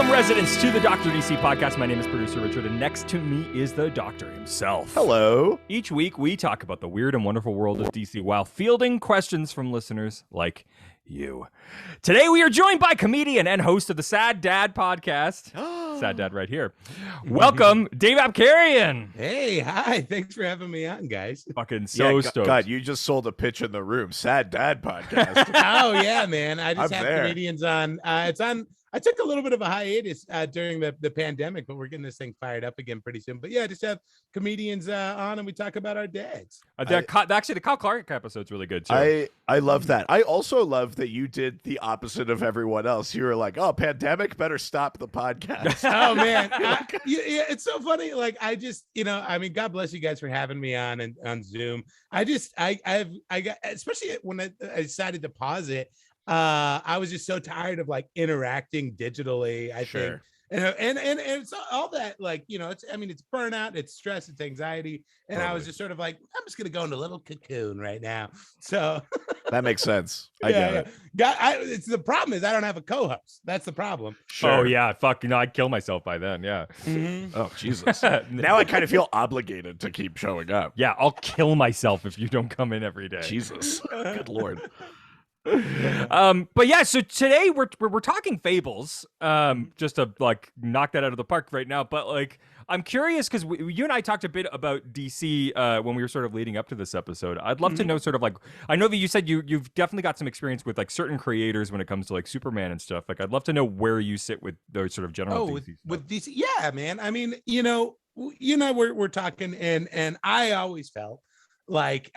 Welcome, residents, to the Dr. DC podcast. My name is producer Richard, and next to me is the Doctor himself. Hello. Each week, we talk about the weird and wonderful world of DC while fielding questions from listeners like you. Today, we are joined by comedian and host of the Sad Dad podcast. Sad Dad right here. Welcome, Dave Apkarian. Hey, hi. Thanks for having me on, guys. Fucking stoked. God, you just sold a pitch in the room. Sad Dad podcast. Oh, yeah, man. I just I'm have there. comedians on. I took a little bit of a hiatus during the pandemic, but we're getting this thing fired up again pretty soon. But yeah, I just have comedians on and we talk about our dads. Actually, the Kyle Clark episode's really good, too. I love that. I also love that you did the opposite of everyone else. You were like, oh, pandemic, better stop the podcast. Oh, man. Yeah, it's so funny. Like, I just, God bless you guys for having me on and on Zoom. I got, especially when I decided to pause it, I was just so tired of like interacting digitally. I think, and it's all that, like, it's burnout, it's stress, it's anxiety, and I was just sort of like, I'm just gonna go into a little cocoon right now. So that makes sense. I get it. It's the problem is I don't have a co-host. That's the problem. Sure. Oh yeah, I'd kill myself by then. Yeah. Mm-hmm. Oh Jesus. Now I kind of feel obligated to keep showing up. Yeah, I'll kill myself if you don't come in every day. Jesus. Good Lord. But yeah, so today we're talking Fables, just to like knock that out of the park right now. But like, I'm curious because you and I talked a bit about DC when we were sort of leading up to this episode. I'd love to know sort of like, I know that you said you've definitely got some experience with like certain creators when it comes to like Superman and stuff. Like, I'd love to know where you sit with those sort of general DC stuff. With DC, yeah, man. I mean, we're talking, and I always felt like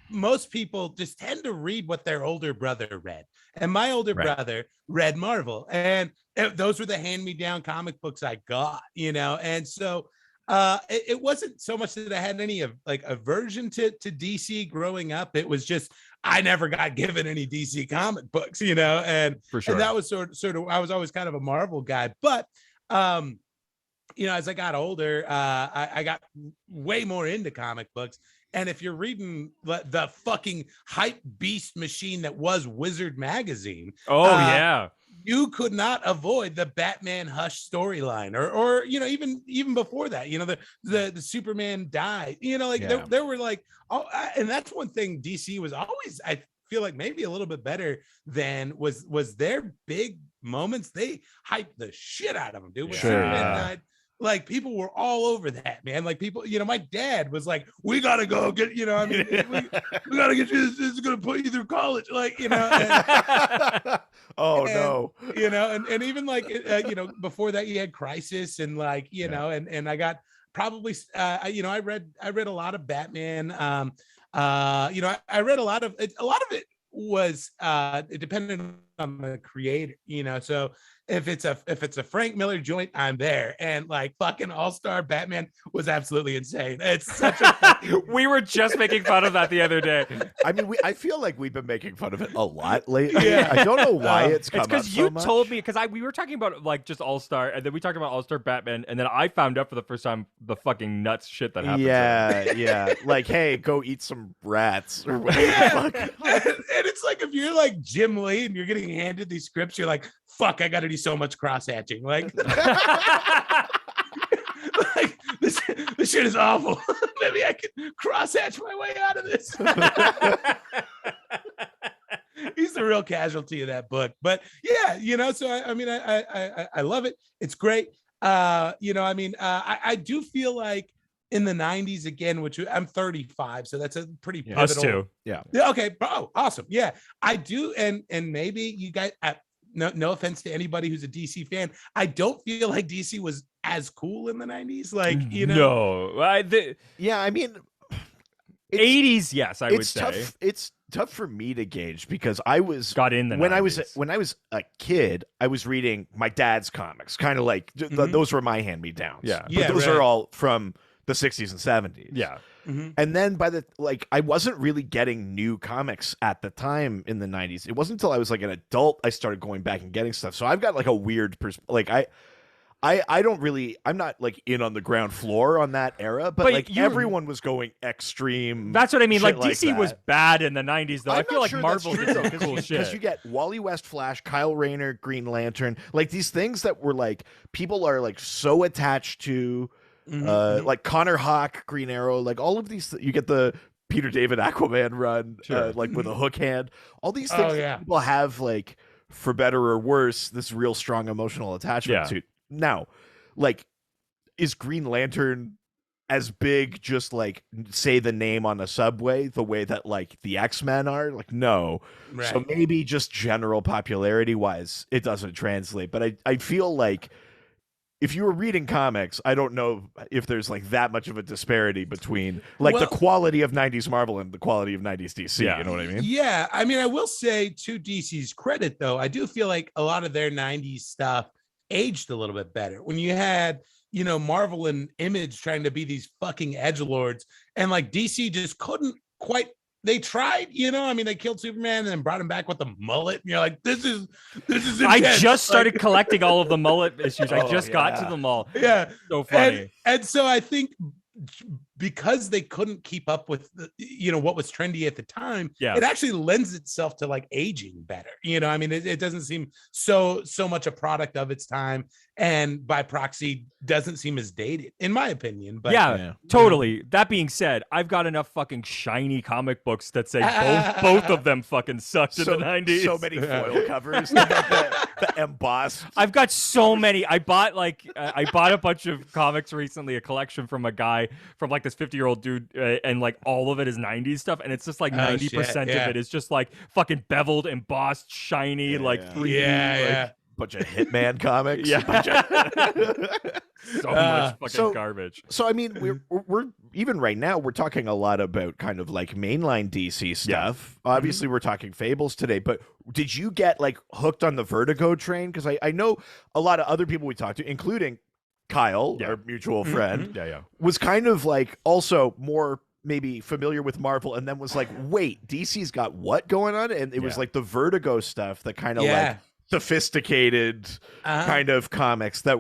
most people just tend to read what their older brother read. And my older brother read Marvel. And those were the hand-me-down comic books I got, And so it wasn't so much that I had any aversion to DC growing up. It was just, I never got given any DC comic books, And, for sure. And that was sort of, I was always kind of a Marvel guy. But, as I got older, I got way more into comic books. And if you're reading the fucking hype beast machine that was Wizard magazine, you could not avoid the Batman Hush storyline, or even before that, the Superman died, there were like, and that's one thing DC was always, I feel like maybe a little bit better than was their big moments. They hyped the shit out of them, dude. When Superman died, like, people were all over that, man. Like, people, my dad was like, we gotta go get, we gotta get you, this is gonna put you through college, like, and, no, and even like, before that you had Crisis, and like, and I got probably, I read a lot of Batman. I read a lot of it was dependent on the creator, so if it's a Frank Miller joint, I'm there. And like, fucking All-Star Batman was absolutely insane. It's such a we were just making fun of that the other day. I mean, I feel like we've been making fun of it a lot lately. Yeah. I don't know why it's come up so much. It's because you told me, because we were talking about like just All-Star, and then we talked about All-Star Batman, and then I found out for the first time the fucking nuts shit that happens. Yeah. Like, hey, go eat some rats or whatever. Yeah. And it's like, if you're like Jim Lee and you're getting handed these scripts, you're like, fuck, I gotta do so much cross-hatching. Like, like this shit is awful. Maybe I can cross-hatch my way out of this. He's the real casualty of that book. But yeah, so I love it. It's great. I do feel like in the 90s again, which I'm 35, so that's a pretty pivotal. Us too. Yeah. Okay. Oh, awesome. Yeah, I do. And maybe you guys, no offense to anybody who's a DC fan, I don't feel like DC was as cool in the 90s. Like, No. 80s, yes, I would say. It's tough for me to gauge because I was got in the when 90s. I was a kid, I was reading my dad's comics, kind of like those were my hand-me-downs. Yeah. But those are all from the 60s and 70s. Yeah. Mm-hmm. And then I wasn't really getting new comics at the time in the 90s. It wasn't until I was like an adult I started going back and getting stuff. So I've got like a weird I don't really, I'm not like in on the ground floor on that era, but like everyone was going extreme. That's what I mean. Shit Like DC was bad in the 90s, though. I feel like Marvel did some cool shit. Because you get Wally West Flash, Kyle Rayner, Green Lantern, like these things that were like people are like so attached to, like Connor Hawk, Green Arrow, like all of these. You get the Peter David Aquaman run, like with a hook hand. All these things that people have, like, for better or worse, this real strong emotional attachment to. Now, like, is Green Lantern as big just like say the name on a subway the way that like the X-Men are? Like, no. Right. So maybe just general popularity wise, it doesn't translate. But I feel like if you were reading comics, I don't know if there's like that much of a disparity between like the quality of 90s Marvel and the quality of 90s DC. You know what I mean? Yeah. I mean, I will say to DC's credit, though, I do feel like a lot of their 90s stuff aged a little bit better. When you had, you know, Marvel and Image trying to be these fucking edgelords, and like DC just couldn't quite. They tried, you know. I mean, they killed Superman and then brought him back with the mullet. And you're like, this is. Intense. I just started collecting all of the mullet issues. I just got to them all. Yeah, so funny. And so I think because they couldn't keep up with the, you know, what was trendy at the time, it actually lends itself to like aging better. You know, I mean, it doesn't seem so much a product of its time, and by proxy doesn't seem as dated, in my opinion. But totally. That being said, I've got enough fucking shiny comic books that say both of them fucking sucked in the 90s. So many foil covers, the embossed. I've got so many. I bought a bunch of comics recently, a collection from a guy from like this 50-year-old dude, and like all of it is 90s stuff, and it's just like 90% of it is just like fucking beveled, embossed, shiny, like 3D. Bunch of Hitman comics. So much fucking garbage. So I mean, we're even right now we're talking a lot about kind of like mainline DC stuff. Obviously, we're talking Fables today, but did you get like hooked on the Vertigo train? Because I know a lot of other people we talked to, including Kyle, our mutual friend, was kind of like also more maybe familiar with Marvel, and then was like, wait, DC's got what going on? And it was like the Vertigo stuff that kind of like sophisticated kind of comics that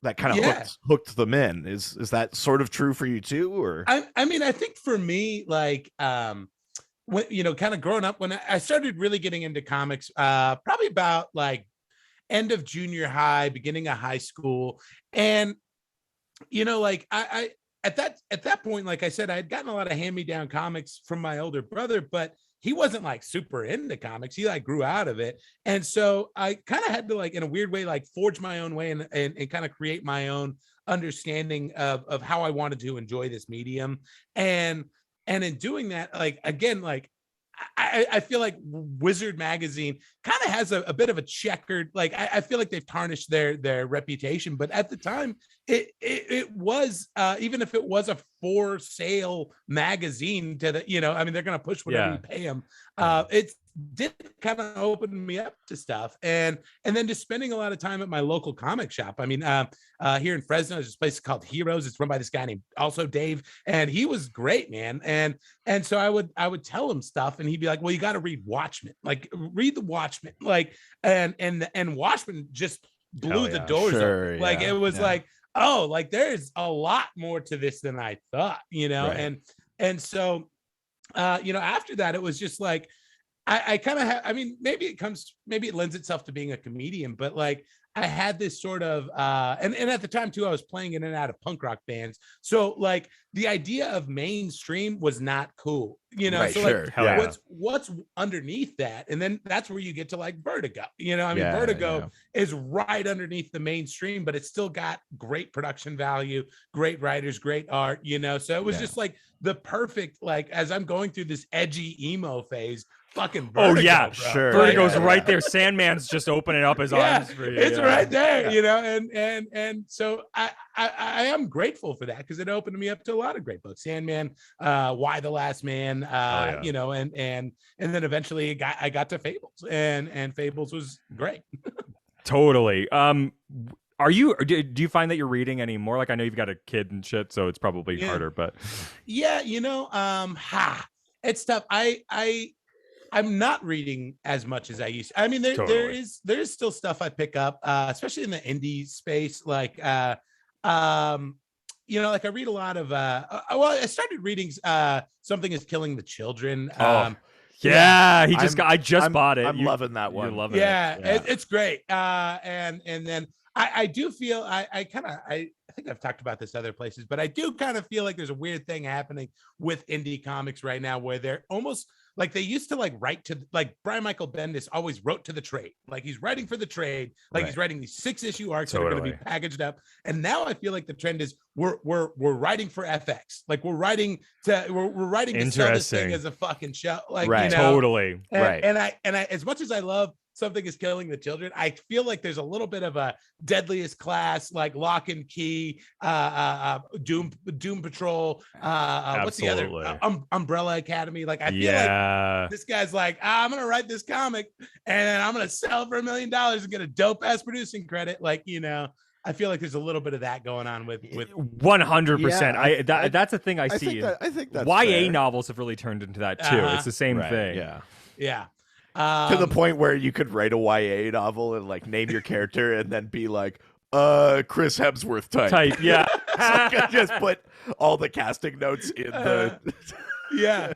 that kind of hooked them in. Is that sort of true for you too? Or I mean, I think for me, like when, you know, kind of growing up, when I started really getting into comics, probably about like end of junior high, beginning of high school. And you know, like I at that point, like I said, I had gotten a lot of hand-me-down comics from my older brother, but he wasn't like super into comics. He like grew out of it. And so I kind of had to like, in a weird way, like forge my own way and kind of create my own understanding of how I wanted to enjoy this medium. And in doing that, like, again, like I feel like Wizard magazine kind of has a bit of a checkered, like I feel like they've tarnished their reputation, but at the time it was even if it was a for sale magazine to the, you know, I mean, they're going to push whatever you pay them. It did kind of open me up to stuff, and then just spending a lot of time at my local comic shop. I mean, here in Fresno, there's this place called Heroes. It's run by this guy named also Dave, and he was great, man. And so I would tell him stuff, and he'd be like, "Well, you got to read Watchmen. Like, read the Watchmen." Like, and Watchmen just blew the doors open. Like, it was like, oh, like there's a lot more to this than I thought, you know. And so, you know, after that, it was just like, I kind of have, I mean, maybe it lends itself to being a comedian, but like I had this sort of, and at the time too, I was playing in and out of punk rock bands. So like the idea of mainstream was not cool, you know? So like what's underneath that? And then that's where you get to like Vertigo, you know? I mean, Vertigo is right underneath the mainstream, but it's still got great production value, great writers, great art, you know? So it was just like the perfect, like, as I'm going through this edgy emo phase, fucking Vertigo, bro. Vertigo's right there. Sandman's just opening up his arms for you. It's right there, you know. And so I am grateful for that, because it opened me up to a lot of great books. Sandman, Why the Last Man, you know, and then eventually I got to Fables, and Fables was great. Totally. Do you find that you're reading anymore? Like, I know you've got a kid and shit, so it's probably harder, but yeah, you know, it's tough. I'm not reading as much as I used to. I mean, there Totally. there is still stuff I pick up, especially in the indie space. Like, like I read a lot of. Well, I started reading Something Is Killing the Children. Yeah, I just bought it. I'm loving that one. You're loving Yeah, it. it's great. And then I do feel I think I've talked about this other places, but I do kind of feel like there's a weird thing happening with indie comics right now where they're almost like they used to like write to like Brian Michael Bendis always wrote to the trade. Like he's writing for the trade, like he's writing these 6-issue arcs that are going to be packaged up. And now I feel like the trend is we're writing for FX. Like we're writing to sell this thing as a fucking show. Like totally. And I as much as I love Something Is Killing the Children, I feel like there's a little bit of a Deadliest Class, like Lock and Key, Doom Patrol, what's the other Umbrella Academy. Like I feel like this guy's like, I'm gonna write this comic and I'm gonna sell it for $1 million and get a dope ass producing credit. Like, I feel like there's a little bit of that going on with 100%. That's a thing I see. I think that's YA fair. novels have really turned into that too. It's the same thing. Yeah. To the point where you could write a YA novel and like name your character and then be like, Chris Hemsworth type. Yeah. So you could just put all the casting notes in the yeah.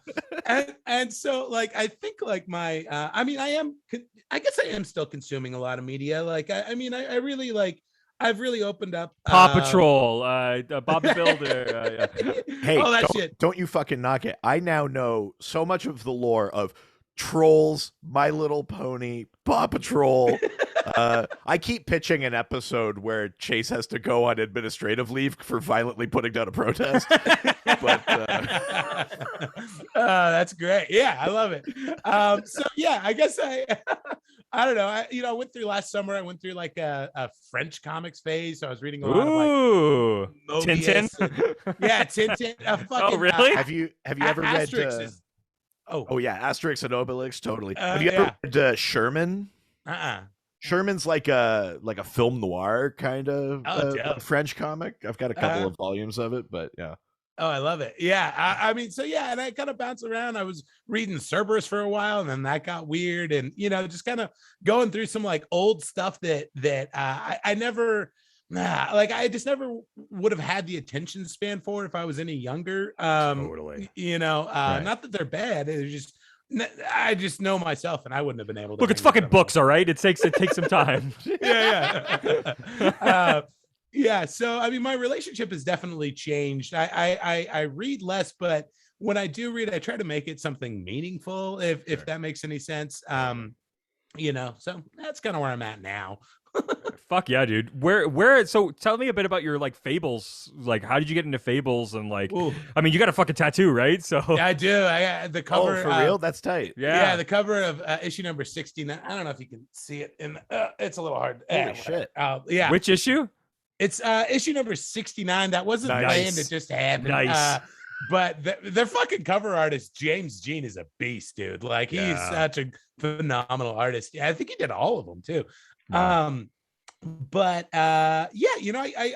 And so like I think like my I guess I am still consuming a lot of media. Like I really like I've really opened up Paw Patrol, Bob the Builder. Hey, all that shit. Don't you fucking knock it. I now know so much of the lore of Trolls, My Little Pony, Paw Patrol. I keep pitching an episode where Chase has to go on administrative leave for violently putting down a protest. But that's great. Yeah, I love it. So yeah, I guess I don't know. I went through last summer. I went through like a French comics phase. So I was reading a lot of like Tintin. Yeah, Tintin. Oh, really? have you ever read? Oh yeah, Asterix and Obelix, totally. Have you ever read Sherman? Sherman's like a film noir kind of French comic. I've got a couple of volumes of it, but yeah. Oh, I love it. Yeah. And I kind of bounce around. I was reading Cerberus for a while and then that got weird and, just kind of going through some like old stuff that I never, I just never would have had the attention span for if I was any younger. Totally. Not that they're bad. It's just, I just know myself and I wouldn't have been able to. Look, it's fucking books, all right? It takes some time. Yeah. So, my relationship has definitely changed. I read less, but when I do read, I try to make it something meaningful, if that makes any sense. So that's kind of where I'm at now. Fuck yeah, dude. Where so tell me a bit about your like Fables. Like how did you get into Fables and like you got a fucking tattoo, right? So yeah, I do. I the cover for real? That's tight. Yeah, the cover of issue number 69. I don't know if you can see it in it's a little hard. Holy shit. Yeah. Which issue? It's issue number 69. That wasn't planned, it just happened. Nice. But their fucking cover artist, James Jean, is a beast, dude. Like he's such a phenomenal artist. Yeah, I think he did all of them too. Wow. I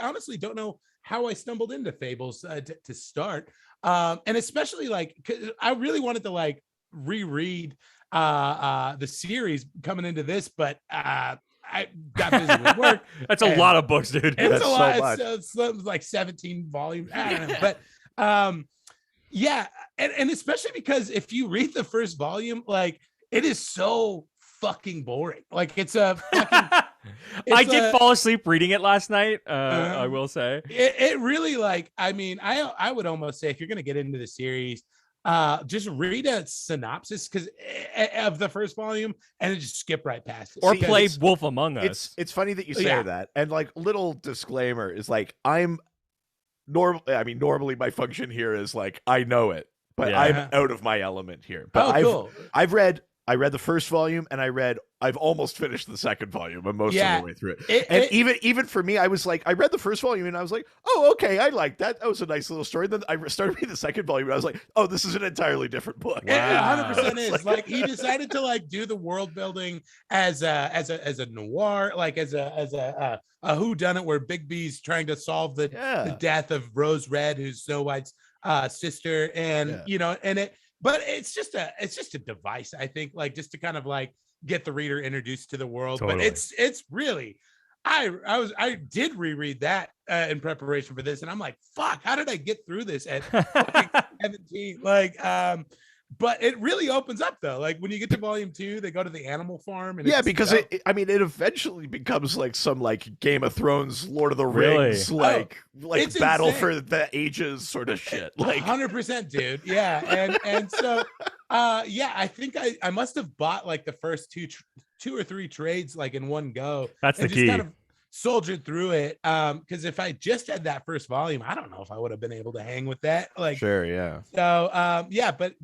honestly don't know how I stumbled into Fables to start. And especially like, 'cause I really wanted to like reread the series coming into this, but I got busy with work. That's a lot of books, dude. It's That's a lot. so much. It's like 17 volumes. I don't know, but and especially because if you read the first volume, like it is so fucking boring. Like it's a fucking. I did fall asleep reading it last night. I will say it really like. I would almost say if you're gonna get into the series, just read a synopsis of the first volume and then just skip right past it. Or play Wolf Among Us. It's funny that you say that. And like little disclaimer is like normally my function here is like I know it, but I'm out of my element here. But cool. I read the first volume and I've almost finished the second volume. I'm most of the way through it. And even for me, I was like, I read the first volume and I was like, oh, okay, I like that. That was a nice little story. Then I started reading the second volume and I was like, oh, this is an entirrdone different book. Wow. It 100% is. Like he decided to like do the world building as a noir, like as a whodunit where Bigby's trying to solve the death of Rose Red, who's Snow White's sister, and but it's just a device, I think, like just to kind of like get the reader introduced to the world. Totally. But it's really, I did reread that in preparation for this, and I'm like, fuck, how did I get through this at like 17? Like, but it really opens up though. Like when you get to volume 2, they go to the animal farm, and yeah, because it eventually becomes like some like Game of Thrones, Lord of the Rings, like battle insane. for the ages sort of shit. Like 100%, dude. Yeah, and so yeah, I think I must have bought like the first two or three trades like in one go. That's the and key. just kind of soldiered through it. Because if I just had that first volume, I don't know if I would have been able to hang with that. Like, sure, yeah. So yeah, but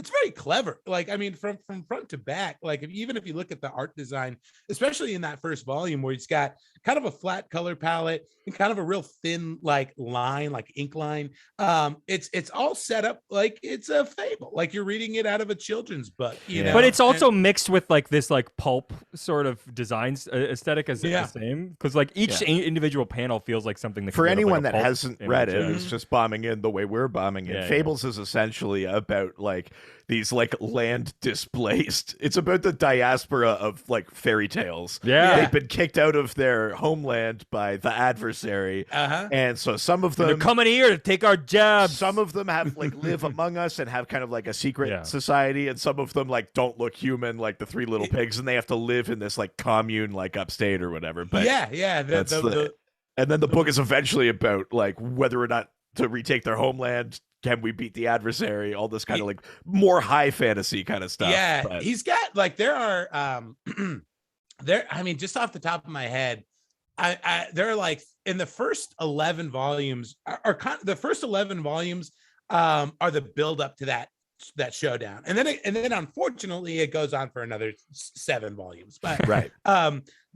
it's very clever. Like, I mean, from front to back, like even if you look at the art design, especially in that first volume where it's got kind of a flat color palette and kind of a real thin like line, like ink line, it's all set up like it's a fable, like you're reading it out of a children's book, you know. But it's also mixed with like this like pulp sort of designs aesthetic as the same, because like each individual panel feels like something that for anyone like that hasn't read it, it's just bombing in the way we're bombing in. Fables is essentially about like these like land displaced. It's about the diaspora of like fairy tales. They've been kicked out of their homeland by the adversary, and so some of them they're coming here to take our jobs. Some of them have like live among us and have kind of like a secret society, and some of them like don't look human, like the Three Little Pigs, and they have to live in this like commune like upstate or whatever. But and then the book is eventually about like whether or not to retake their homeland. Can we beat the adversary? All this kind of like more high fantasy kind of stuff. Yeah, but he's got like there are there. I mean, just off the top of my head, there are like in the first 11 volumes the first 11 volumes are the build up to that showdown, and then unfortunately it goes on for another 7 volumes. But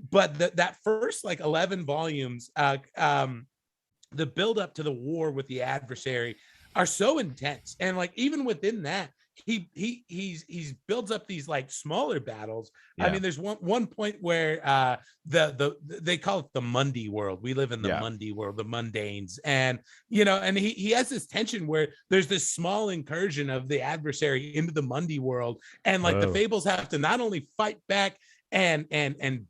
but that first like 11 volumes, the build up to the war with the adversary are so intense, and like even within that he builds up these like smaller battles. I mean, there's one point where they call it the Mundy world. We live in the Mundy world, the mundanes, and you know, and he has this tension where there's this small incursion of the adversary into the Mundy world, and like the Fables have to not only fight back and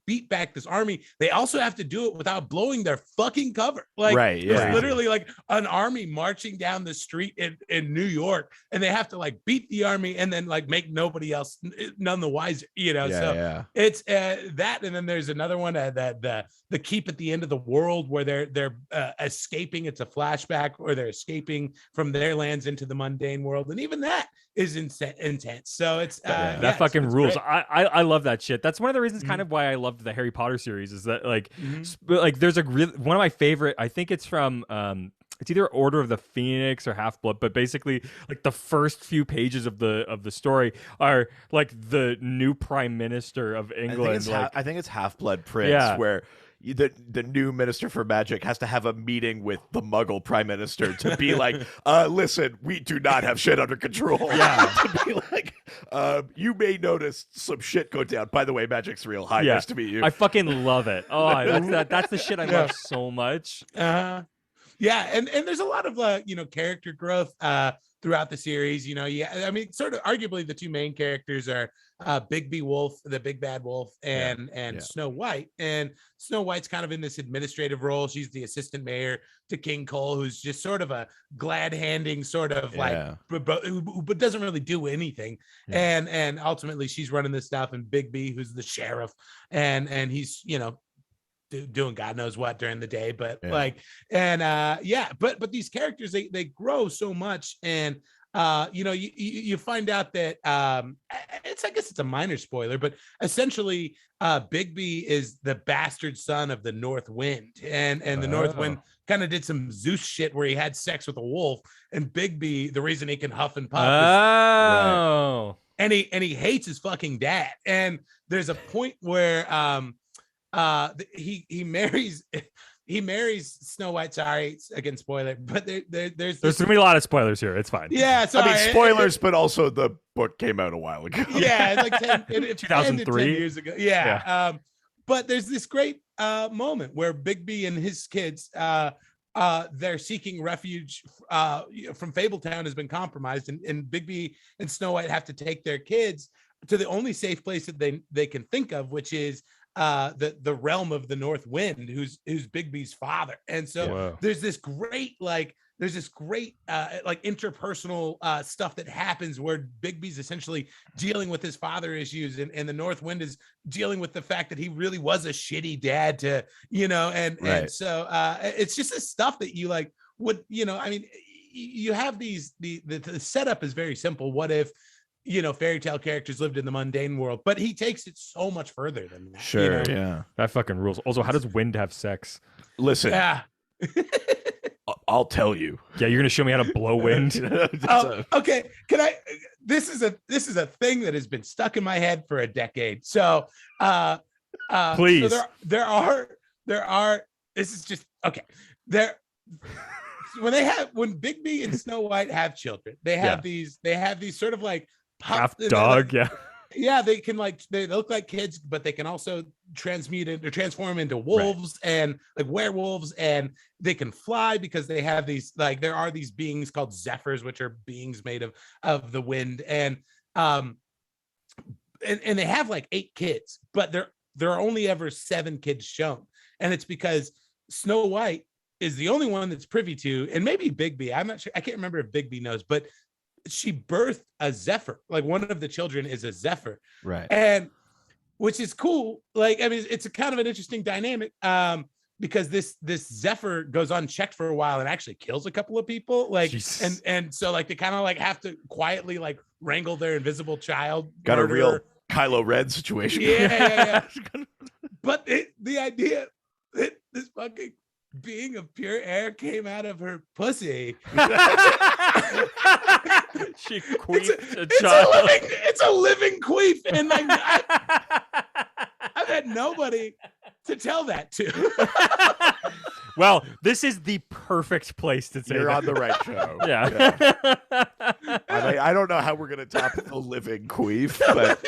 beat back this army, they also have to do it without blowing their fucking cover. Like it's literally like an army marching down the street in New York, and they have to like beat the army and then like make nobody else none the wiser, you know. It's that, and then there's another one, the keep at the end of the world, where they're escaping. It's a flashback, or they're escaping from their lands into the mundane world, and even that is intense. So it's that fucking rules. I love that shit. That's one of the reasons kind of why I loved the Harry Potter series, is that like like there's one of my favorite, I think it's from it's either Order of the Phoenix or Half-Blood, but basically like the first few pages of the story are like the new prime minister of England. I think it's Half-Blood Prince, where the new minister for magic has to have a meeting with the Muggle prime minister to be like, listen, we do not have shit under control. To be like, you may notice some shit go down. By the way, magic's real. Hi, nice to meet you. I fucking love it. Oh, that's the shit I love so much. And there's a lot of you know, character growth throughout the series. You know, I mean, sort of arguably the two main characters are Bigby Wolf, the big bad wolf, and Snow White. And Snow White's kind of in this administrative role. She's the assistant mayor to King Cole, who's just sort of a glad-handing sort of like, but doesn't really do anything. And ultimately she's running this stuff, and Bigby, who's the sheriff, and he's, you know, doing God knows what during the day, but like, and but these characters, they grow so much, and you know, you find out that I guess it's a minor spoiler, but essentially Bigby is the bastard son of the North Wind, and the North Wind kind of did some Zeus shit where he had sex with a wolf, and Bigby, the reason he can huff and puff and he hates his fucking dad. And there's a point where he marries Snow White. Sorry, again, spoiler, but there's gonna be a lot of spoilers here. It's fine. Yeah, sorry. I mean, spoilers, but also the book came out a while ago. Yeah, it's like 2003 years ago. Yeah. But there's this great moment where Bigby and his kids they're seeking refuge from Fabletown has been compromised, and Bigby and Snow White have to take their kids to the only safe place that they can think of, which is the realm of the North Wind, who's Bigby's father. And so there's this great like interpersonal stuff that happens where Bigby's essentially dealing with his father issues, and the North Wind is dealing with the fact that he really was a shitty dad to, and so it's just this stuff that you like would, I mean, you have the setup is very simple. What if, fairy tale characters lived in the mundane world, but he takes it so much further than that. Sure. Yeah. That fucking rules. Also, how does Wind have sex? Listen. Yeah. I'll tell you. Yeah, you're gonna show me how to blow wind. Okay. Can I? This is a thing that has been stuck in my head for a decade. So, please. So there are. This is just okay. When Bigby and Snow White have children, they have these sort of like half dog. Yeah, they can they look like kids, but they can also transform into wolves and like werewolves, and they can fly because they have these there are these beings called zephyrs, which are beings made of the wind, and they have like 8 kids, but there are only ever 7 kids shown, and it's because Snow White is the only one that's privy to, and maybe Bigby, I'm not sure, I can't remember if Bigby knows, but she birthed a zephyr. Like one of the children is a zephyr, right? And which is cool. Like, I mean, it's a kind of an interesting dynamic because this zephyr goes unchecked for a while and actually kills a couple of people. Like, and so like they kind of like have to quietly like wrangle their invisible child. Got a real Kylo Ren situation. Yeah. But the idea that this fucking being of pure air came out of her pussy. She queefed a child. It's a living queef, and like I've had nobody to tell that to. Well, this is the perfect place to say you're that. on the right show. Yeah. I mean, I don't know how we're gonna top the living queef, but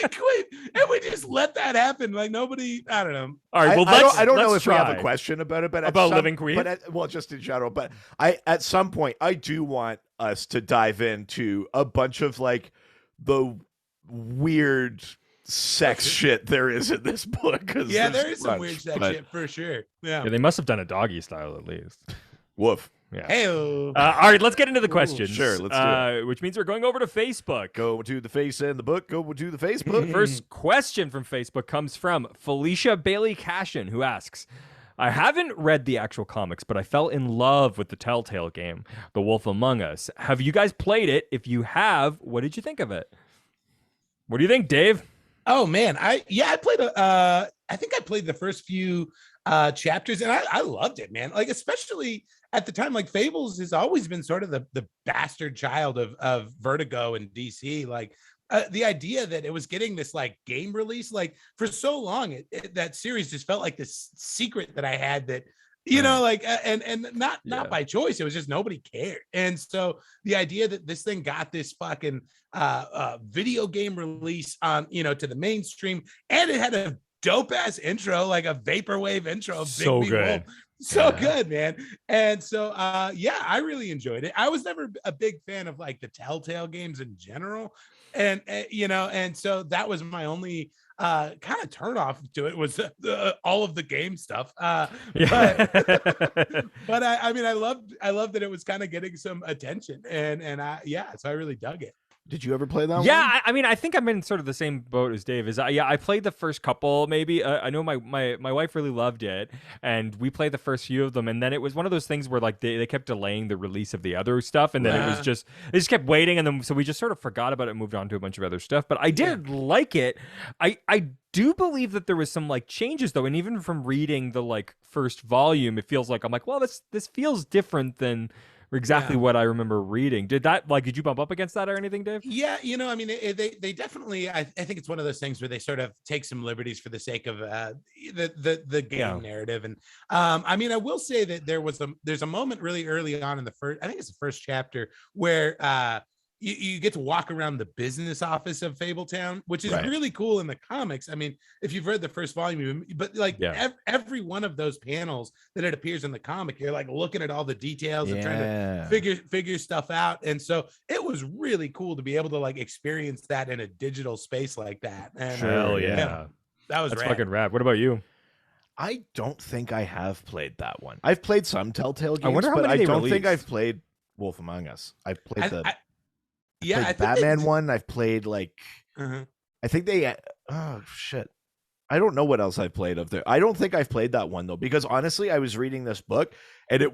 and we just let that happen. Like nobody, I don't know. All right, well, I don't know if try. we have a question about it, but about living queef. But just in general. But at some point, I do want us to dive into a bunch of like the weird sex shit there is in this book. Yeah, there is some weird sex shit for sure. Yeah, they must have done a doggy style at least. Woof. Yeah. Hey-o. All right, let's get into the questions. Sure, let's do it. Which means we're going over to Facebook. Go to the face and the book. Go to the Facebook. First question from Facebook comes from Felicia Bailey Cashin, who asks, I haven't read the actual comics, but I fell in love with the Telltale game, The Wolf Among Us. Have you guys played it? If you have, what did you think of it? What do you think, Dave? Oh man, I played I think I played the first few chapters, and I loved it, man. Like especially at the time, like Fables has always been sort of the bastard child of Vertigo and DC. Like the idea that it was getting this like game release, like for so long, that series just felt like this secret that I had that, like, and not by choice. It was just nobody cared. And so the idea that this thing got this fucking video game release on, to the mainstream, and it had a dope ass intro, like a vaporwave intro of so Big good. Wolf. Good, man. And so I really enjoyed it. I was never a big fan of like the Telltale games in general, and and so that was my only kind of turn off to it, was all of the game stuff. But I mean I loved that it was kind of getting some attention, and so I really dug it. Did you ever play that one? Yeah, I mean, I think I'm in sort of the same boat as Dave. I played the first couple, maybe. I know my wife really loved it, and we played the first few of them, and then it was one of those things where like they kept delaying the release of the other stuff, and then it was just they just kept waiting, and then so we just sort of forgot about it and moved on to a bunch of other stuff. But I did like it. I do believe that there was some like changes though, and even from reading the like first volume, it feels like I'm like, well, this feels different than exactly what I remember reading. Did you bump up against that or anything, Dave? Yeah, I mean, they dedefinitely, I think it's one of those things where they sort of take some liberties for the sake of the game narrative. And I mean, I will say that there's a moment really early on in the first, I think it's the first chapter, where you get to walk around the business office of Fabletown, which is really cool in the comics. I mean, if you've read the first volume, but like every one of those panels that it appears in the comic, you're like looking at all the details and trying to figure stuff out. And so it was really cool to be able to like experience that in a digital space like that. And Hell that's rad. Fucking rad. What about you? I don't think I have played that one. I've played some Telltale games, I wonder how but many I don't think released. I've played Wolf Among Us. I've played I think Batman one. I've played like I think they oh shit. I don't know what else I've played of there. I don't think I've played that one though, because honestly, I was reading this book and it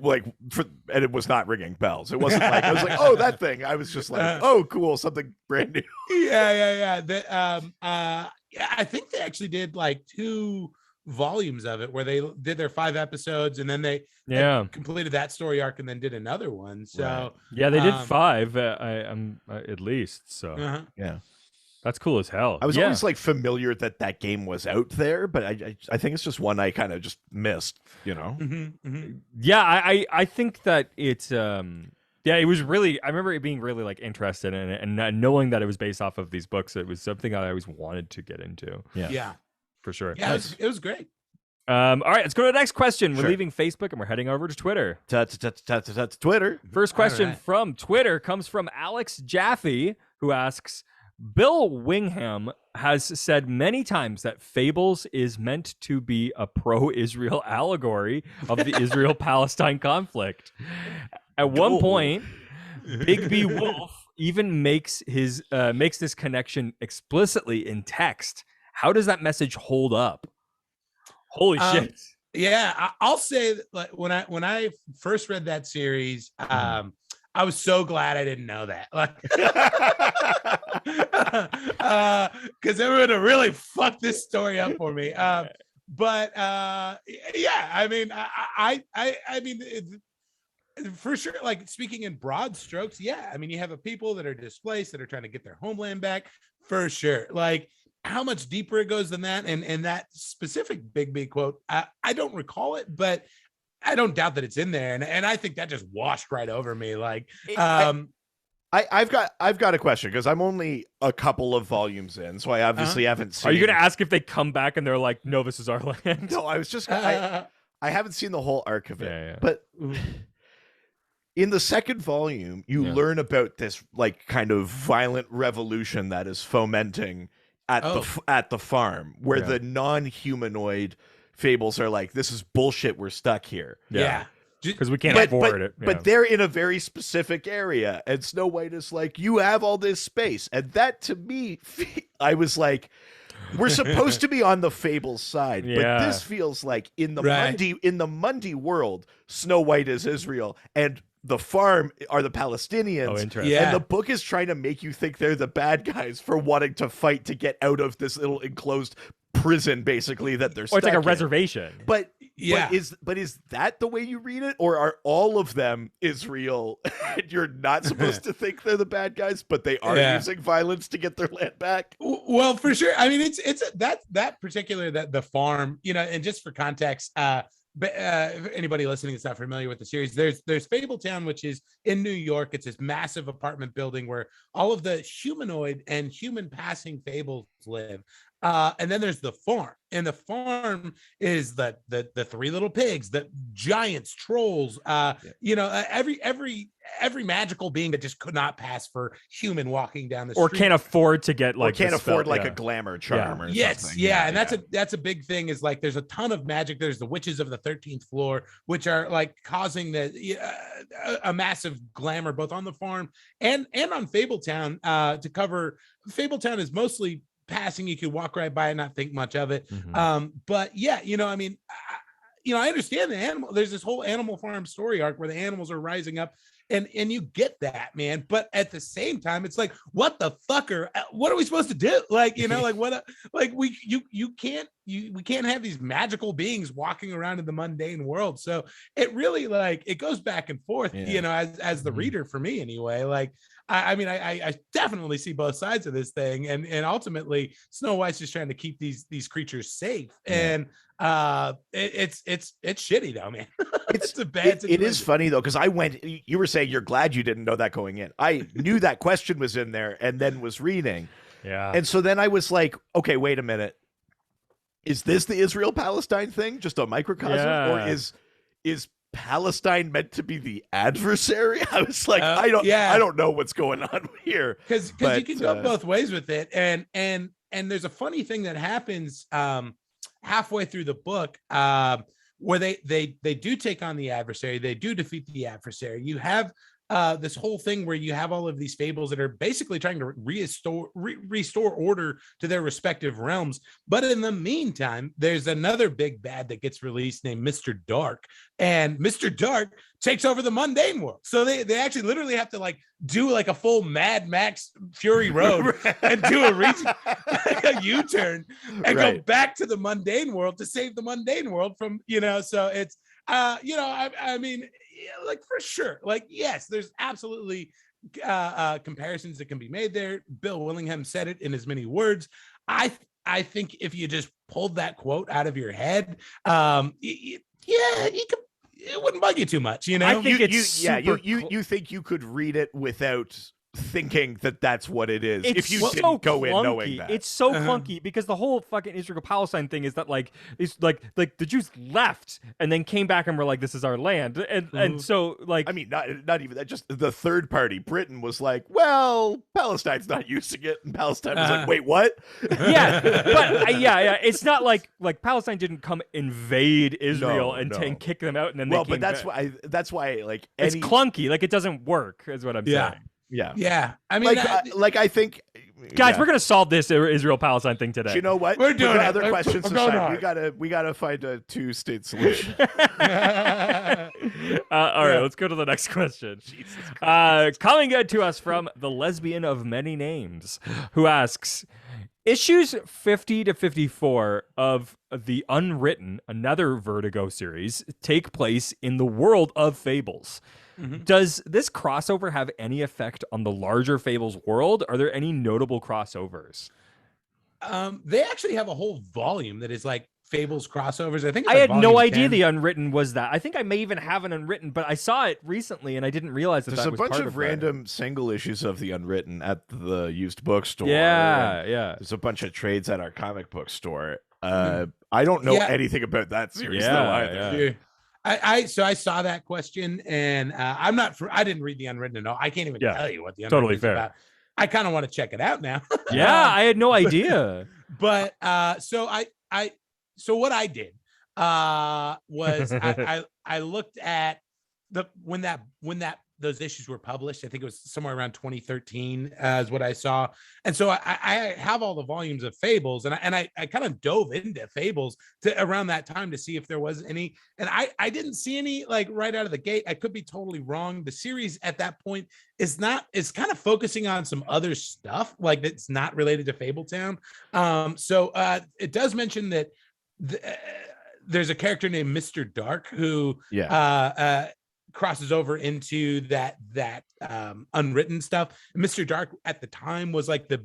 it was not ringing bells. It wasn't like I was like, oh, that thing. I was just like, oh, cool, something brand new. Yeah. I think they actually did like 2 volumes of it where they did their 5 episodes and then they completed that story arc and then did another one. So they did 5 at least. So that's cool as hell. I was always like familiar that game was out there, but I think it's just one I kind of just missed, you know? Yeah, I think that it's it was really, I remember it being really like interested in it and knowing that it was based off of these books. It was something that I always wanted to get into. Yeah. For sure. Yeah, it was great. All right, let's go to the next question. We're leaving Facebook and we're heading over to Twitter. Twitter. First question from Twitter comes from Alex Jaffe, who asks, Bill Wingham has said many times that Fables is meant to be a pro-Israel allegory of the Israel-Palestine conflict. At one point, Big B Wolf even makes this connection explicitly in text. How does that message hold up? Holy shit! Yeah, I'll say that, like, when I first read that series, I was so glad I didn't know that, like, because it would have really fucked this story up for me. But yeah, I mean, I mean, for sure, like speaking in broad strokes, yeah. I mean, you have a people that are displaced that are trying to get their homeland back, for sure. Like, how much deeper it goes than that, and that specific Big B quote, I don't recall it, but I don't doubt that it's in there, and I think that just washed right over me. Like, I've got a question because I'm only a couple of volumes in, so I obviously haven't seen. Are you going to ask if they come back and they're like, "No, this is our land"? No, I was just I haven't seen the whole arc of it, but in the second volume, you learn about this like kind of violent revolution that is fomenting at the farm, where the non-humanoid Fables are like, this is bullshit, we're stuck here. Yeah. Because we can't afford it. But they're in a very specific area, and Snow White is like, you have all this space. And that, to me, I was like, we're supposed to be on the Fables side, but this feels like in the Mundy world, Snow White is Israel, and the farm are the Palestinians. Oh, interesting. And the book is trying to make you think they're the bad guys for wanting to fight to get out of this little enclosed prison, basically, that they're stuck it's like a in. reservation. But is that the way you read it, or are all of them Israel and you're not supposed to think they're the bad guys, but they are using violence to get their land back? Well, for sure. I mean, it's that particular, that the farm, you know, and just for context, but if anybody listening is not familiar with the series, there's Fabletown, which is in New York. It's this massive apartment building where all of the humanoid and human passing fables live. And then there's the farm, and the farm is the 3 little pigs, the giants, trolls, you know, every magical being that just could not pass for human walking down the street, or can't afford to get like, or can't afford like a glamour charm or something. And that's a big thing, is like there's a ton of magic. There's the witches of the 13th floor, which are like causing a massive glamour both on the farm and on Fabletown. To cover, Fabletown is mostly passing. You could walk right by and not think much of it. But yeah, you know, I mean, I understand the animal. There's this whole Animal Farm story arc where the animals are rising up, and you get that, man. But at the same time, it's like, what the fuck what are we supposed to do? Like, you know, like what? Like we can't have these magical beings walking around in the mundane world. So it really, like, it goes back and forth, you know, as the reader, for me anyway. Like, I mean, I definitely see both sides of this thing, and ultimately Snow White's just trying to keep these creatures safe, and it's shitty though, man. It's a bad situation. It is funny though, because you were saying you're glad you didn't know that going in. I knew that question was in there and then was reading. Yeah. And so then I was like, okay, wait a minute. Is this the Israel-Palestine thing? Just a microcosm? Or is Palestine meant to be the adversary? I was like, I don't know what's going on here. Because you can go both ways with it. And there's a funny thing that happens halfway through the book, where they do take on the adversary. They do defeat the adversary. You have this whole thing where you have all of these fables that are basically trying to restore order to their respective realms. But in the meantime, there's another big bad that gets released named Mr. Dark, and Mr. Dark takes over the mundane world. So they actually literally have to like do like a full Mad Max Fury Road and do a U-turn and go back to the mundane world to save the mundane world from, so it's, I mean, like for sure, like, yes, there's absolutely comparisons that can be made there. Bill Willingham said it in as many words. I think if you just pulled that quote out of your head, you could, it wouldn't bug you too much, I think you think you could read it without thinking that that's what it is. If you didn't go in knowing that. It's so clunky because the whole fucking Israel-Palestine thing is that like it's like the Jews left and then came back and were like, this is our land, and so like, I mean, not even that, just the third party, Britain, was like, well, Palestine's not using it, and Palestine was like, wait, what? But it's not like Palestine didn't come invade Israel and kick them out and then they came but that's why like it's clunky, like it doesn't work, is what I'm saying. Yeah. I mean, I think, guys, we're gonna solve this Israel-Palestine thing today. You know what? We're doing other questions aside. We gotta find a two-state solution. All right, let's go to the next question. Coming to us from the lesbian of many names, who asks, issues 50 to 54 of the Unwritten, another Vertigo series, take place in the world of Fables. Does this crossover have any effect on the larger Fables world? Are there any notable crossovers? They actually have a whole volume that is like Fables crossovers. I think I had no idea the Unwritten was that. I think I may even have an Unwritten, but I saw it recently and I didn't realize that there's that was part a bunch of random single issues of the Unwritten at the used bookstore. Yeah. There's a bunch of trades at our comic book store. I don't know anything about that series though either. Yeah. I saw that question, and I didn't read the Unwritten at all. I can't even tell you what the Unwritten is about. I kind of want to check it out now. I had no idea. But so what I did was I looked at when those issues were published. I think it was somewhere around 2013 is what I saw. And so I have all the volumes of Fables, and I kind of dove into Fables around that time to see if there was any, and I didn't see any like right out of the gate. I could be totally wrong. The series at that point is kind of focusing on some other stuff like that's not related to Fabletown. So it does mention that there's a character named Mr. Dark who crosses over into that Unwritten stuff. Mr. Dark at the time was like the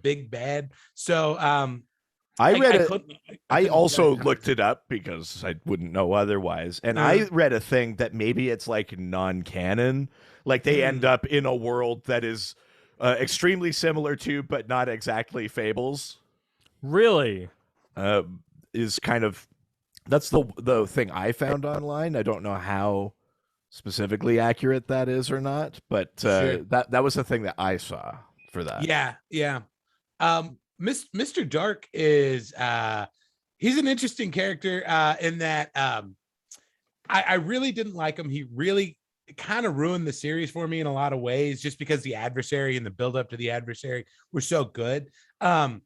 big bad. So I also looked it up because I wouldn't know otherwise, and I read a thing that maybe it's like non-canon, like they end up in a world that is extremely similar to but not exactly Fables. Really? Is kind of, that's the thing I found online. I don't know how specifically accurate that is or not, but that was the thing that I saw for that. Mr. Dark is he's an interesting character in that I really didn't like him. He really kind of ruined the series for me in a lot of ways, just because the adversary and the build up to the adversary were so good. And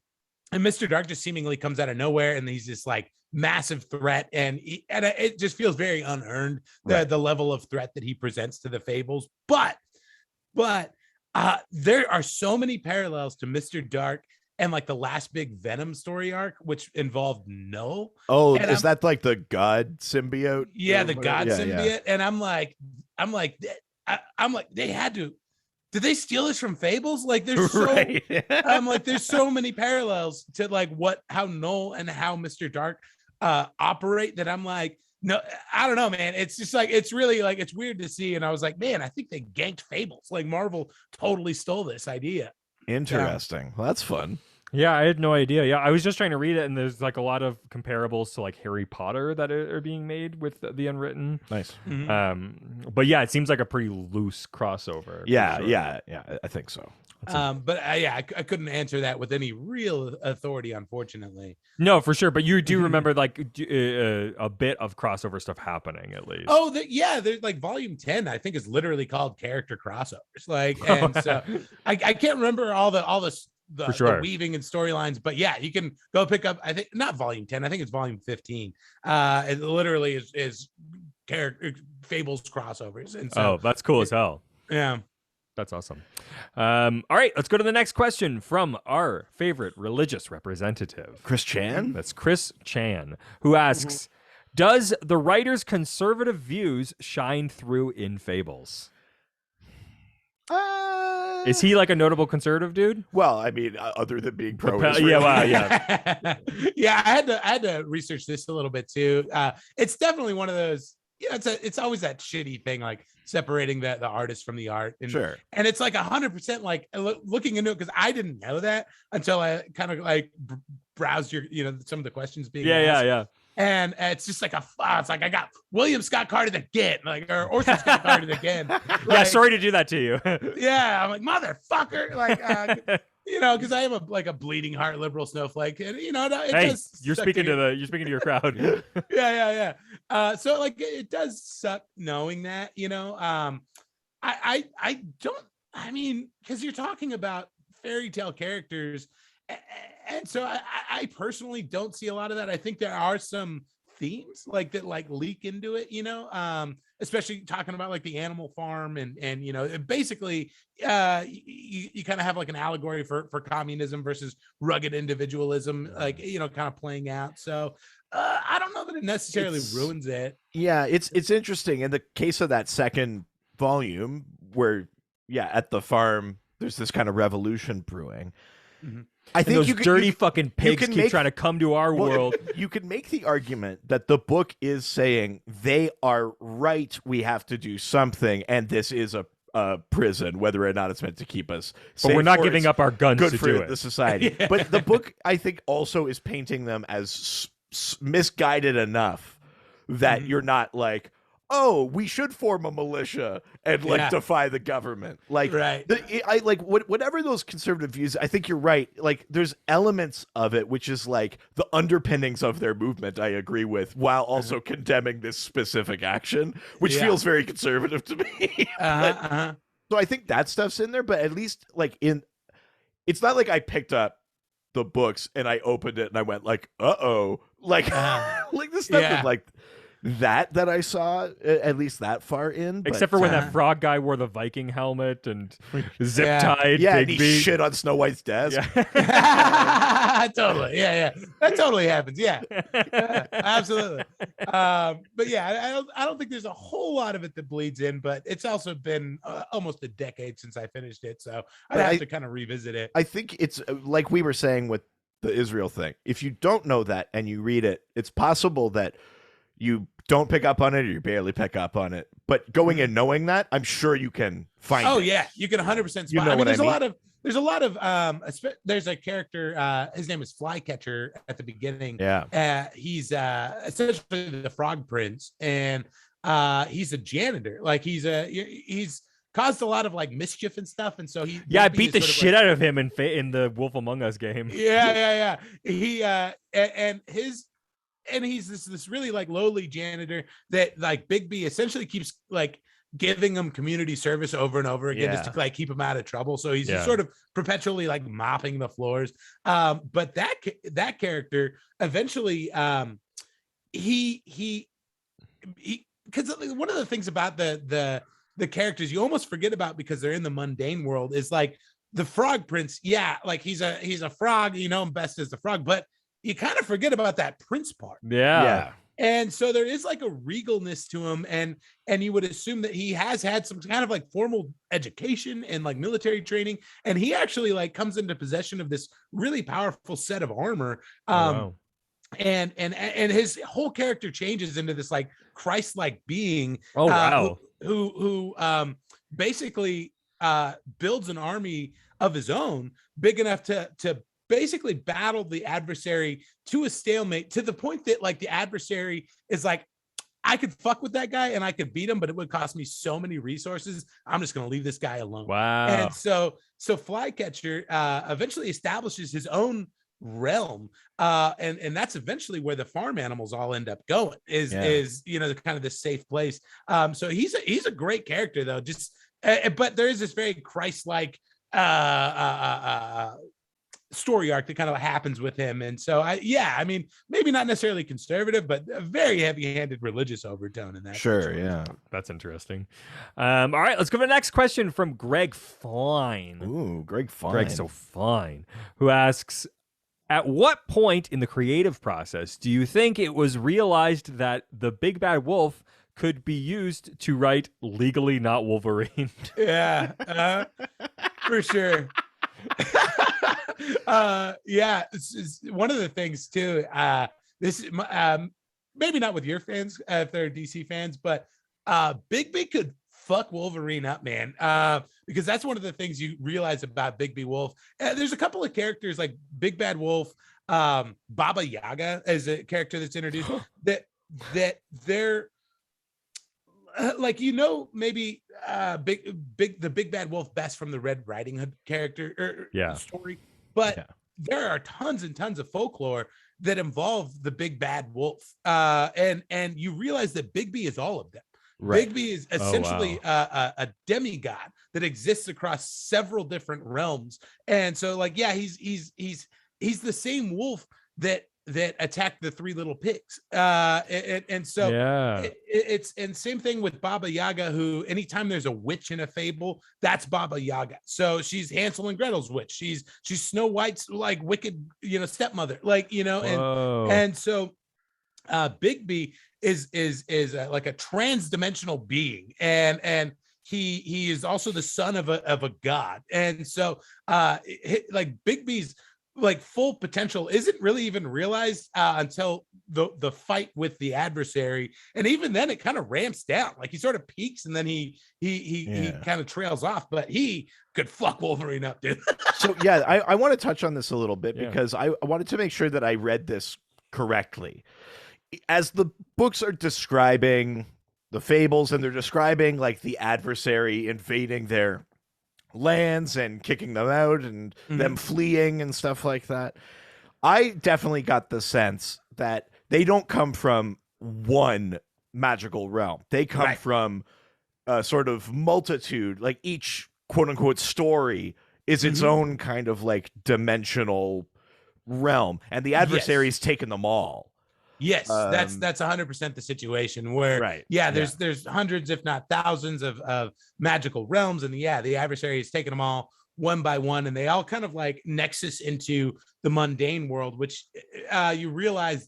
Mr. Dark just seemingly comes out of nowhere, and he's this like massive threat, and it just feels very unearned, the level of threat that he presents to the Fables. But there are so many parallels to Mr. Dark and like the last big Venom story arc, which involved Null. Oh, is that like the God symbiote? Yeah, the God symbiote. And I'm like, they did they steal this from Fables? Like there's so Right. I'm like, there's so many parallels to like how Null and how Mr. Dark operate that I'm like, no, I don't know, man. It's just like, it's really like, it's weird to see. And I was like, man, I think they ganked Fables. Like Marvel totally stole this idea. Interesting. Well, that's fun. Yeah, I had no idea. Yeah, I was just trying to read it, and there's like a lot of comparables to like Harry Potter that are being made with the Unwritten. Nice. But yeah, it seems like a pretty loose crossover. Yeah, sure. yeah, I think so. But I couldn't answer that with any real authority, unfortunately. No, for sure. But you do remember like a bit of crossover stuff happening at least. Oh, there's like volume 10, I think is literally called character crossovers. Like, and so I can't remember all the weaving and storylines, but yeah, you can go pick up, I think not volume 10, I think it's volume 15. It literally is character Fables crossovers. And so that's cool as hell. Yeah. That's awesome. All right, let's go to the next question from our favorite religious representative, Chris Chan. That's Chris Chan, who asks, does the writer's conservative views shine through in Fables? Is he like a notable conservative dude? Well, I mean, other than being pro, Yeah, wow, yeah. Yeah, I had to research this a little bit too. It's definitely one of those. Yeah, it's always that shitty thing, like separating the artist from the art. And, sure. And it's like 100% like looking into it, because I didn't know that until I kind of like browsed some of the questions being asked. Yeah. And it's just like it's like I got William Scott Carded again, like or Orson Scott Carded again. Like, yeah, sorry to do that to you. Yeah, I'm like, motherfucker, like because I am a bleeding heart liberal snowflake, and you're speaking to your crowd. yeah. So like it does suck knowing that, I don't. I mean, because you're talking about fairy tale characters. And so I personally don't see a lot of that. I think there are some themes like that, like leak into it, especially talking about like the Animal Farm and basically you kind of have like an allegory for communism versus rugged individualism, like, kind of playing out. So I don't know that it necessarily ruins it. Yeah, it's interesting. In the case of that second volume where, at the farm, there's this kind of revolution brewing. Mm-hmm. I think those dirty fucking pigs keep trying to come to our world. You can make the argument that the book is saying they are right. We have to do something, and this is a prison, whether or not it's meant to keep us safe. But we're not giving up our guns good to for do it. The society. Yeah. But the book, I think, also is painting them as misguided enough that you're not like, oh, we should form a militia and defy the government. Like, right. I like whatever those conservative views. I think you're right. Like, there's elements of it which is like the underpinnings of their movement. I agree with, while also condemning this specific action, which feels very conservative to me. So I think that stuff's in there, but at least like it's not like I picked up the books and I opened it and I went like, like like this stuff is like that I saw, at least that far in. Except for when that frog guy wore the Viking helmet and zip-tied. Yeah, and he shit on Snow White's desk. Yeah. Totally. Yeah. That totally happens. Yeah. Absolutely. But yeah, I don't think there's a whole lot of it that bleeds in, but it's also been almost a decade since I finished it. So I'd have to kind of revisit it. I think it's like we were saying with the Israel thing. If you don't know that and you read it, it's possible that you don't pick up on it or you barely pick up on it. But going in knowing that, I'm sure you can find it. Yeah, you can 100% spot. You know there's a lot of there's a character, his name is Flycatcher at the beginning. Yeah. He's essentially the Frog Prince, and he's a janitor. Like he's caused a lot of like mischief and stuff, and so I beat the shit out of him in the Wolf Among Us game. Yeah. He and he's this really like lowly janitor that like Bigby essentially keeps like giving him community service over and over again just to like keep him out of trouble. So he's sort of perpetually like mopping the floors. But that character eventually he because one of the things about the characters you almost forget about because they're in the mundane world is like the Frog Prince. Yeah, like he's a frog, you know him best as the frog, but you kind of forget about that prince part. Yeah. And so there is like a regalness to him, and you would assume that he has had some kind of like formal education and like military training, and he actually like comes into possession of this really powerful set of armor. Wow. And his whole character changes into this like Christ-like being. Oh, wow. Who basically builds an army of his own big enough to basically battle the adversary to a stalemate, to the point that like the adversary is like, I could fuck with that guy and I could beat him, but it would cost me so many resources. I'm just going to leave this guy alone. Wow. And so Flycatcher eventually establishes his own realm, and that's eventually where the farm animals all end up going, is you know, the kind of the safe place. So he's a great character though, just but there is this very Christ-like story arc that kind of happens with him. And so I mean, maybe not necessarily conservative, but a very heavy-handed religious overtone in that. Sure, yeah. That's interesting. All right, let's go to the next question from Greg Fine. Ooh, Greg Fine. Greg's so fine. Who asks, at what point in the creative process do you think it was realized that the Big Bad Wolf could be used to write Legally Not Wolverine? Yeah, for sure. Yeah, it's one of the things too. This is maybe not with your fans if they're DC fans, but Bigby could fuck Wolverine up, man. Because that's one of the things you realize about Bigby Wolf. There's a couple of characters like Big Bad Wolf, Baba Yaga as a character that's introduced that they're like, you know, maybe the Big Bad Wolf best from the Red Riding Hood character story, but there are tons and tons of folklore that involve the Big Bad Wolf, and you realize that Bigby is all of them. Right. Bigby is essentially a demigod that exists across several different realms, and so like he's the same wolf that attacked the three little pigs, and so it's and same thing with Baba Yaga, who anytime there's a witch in a fable, that's Baba Yaga. So she's Hansel and Gretel's witch, she's Snow White's like wicked, you know, stepmother, like, you know. And so Bigby is like a trans-dimensional being, and he is also the son of a god. And so like Bigby's like full potential isn't really even realized until the fight with the adversary, and even then it kind of ramps down. Like he sort of peaks and then he kind of trails off, but he could fuck Wolverine up, dude. So yeah, I want to touch on this a little bit because I wanted to make sure that I read this correctly. As the books are describing the fables and they're describing like the adversary invading their lands and kicking them out and them fleeing and stuff like that, I definitely got the sense that they don't come from one magical realm. They come from a sort of multitude, like each quote unquote story is its own kind of like dimensional realm, and the adversary's taken them all. Yes, that's 100% the situation where there's hundreds, if not thousands of magical realms, and the adversary has taken them all one by one, and they all kind of like nexus into the mundane world, which you realize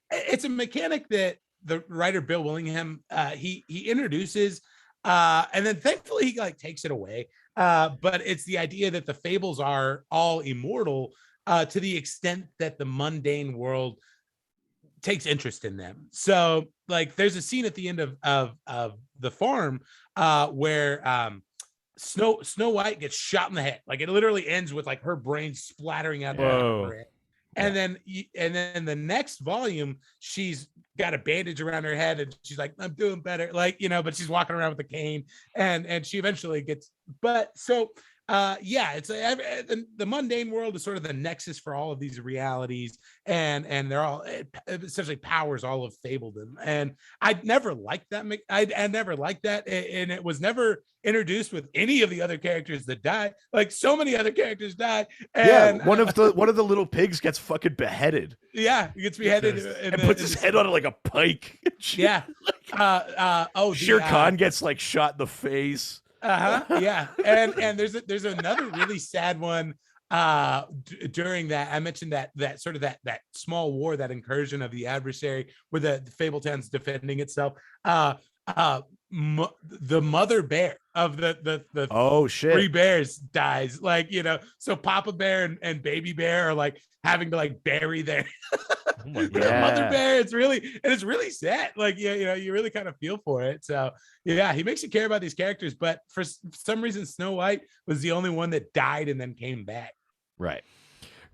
it's a mechanic that the writer Bill Willingham he introduces, and then thankfully he like takes it away. But it's the idea that the fables are all immortal to the extent that the mundane world takes interest in them. So like there's a scene at the end of the farm where Snow White gets shot in the head. Like it literally ends with like her brain splattering out of her head. And then the next volume, she's got a bandage around her head and she's like, I'm doing better. Like, you know, but she's walking around with a cane, and she eventually gets, but so it's the mundane world is sort of the nexus for all of these realities, and they're all, it essentially powers all of Fabledom. And I never liked that. I never liked that, and it was never introduced with any of the other characters that die. Like so many other characters die. And one of the little pigs gets fucking beheaded. Yeah, he gets beheaded and puts his head on like a pike. Yeah. Shere Khan gets like shot in the face. Yeah. And there's another really sad one during that, I mentioned that sort of that small war, that incursion of the adversary, where the Fabletown's defending itself. The mother bear of the Oh shit. three bears dies, like, so Papa Bear and Baby Bear are like having to like bury their Oh my their God. mother bear. It's really sad. Like, you really kind of feel for it. So yeah, he makes you care about these characters, but for some reason Snow White was the only one that died and then came back. Right.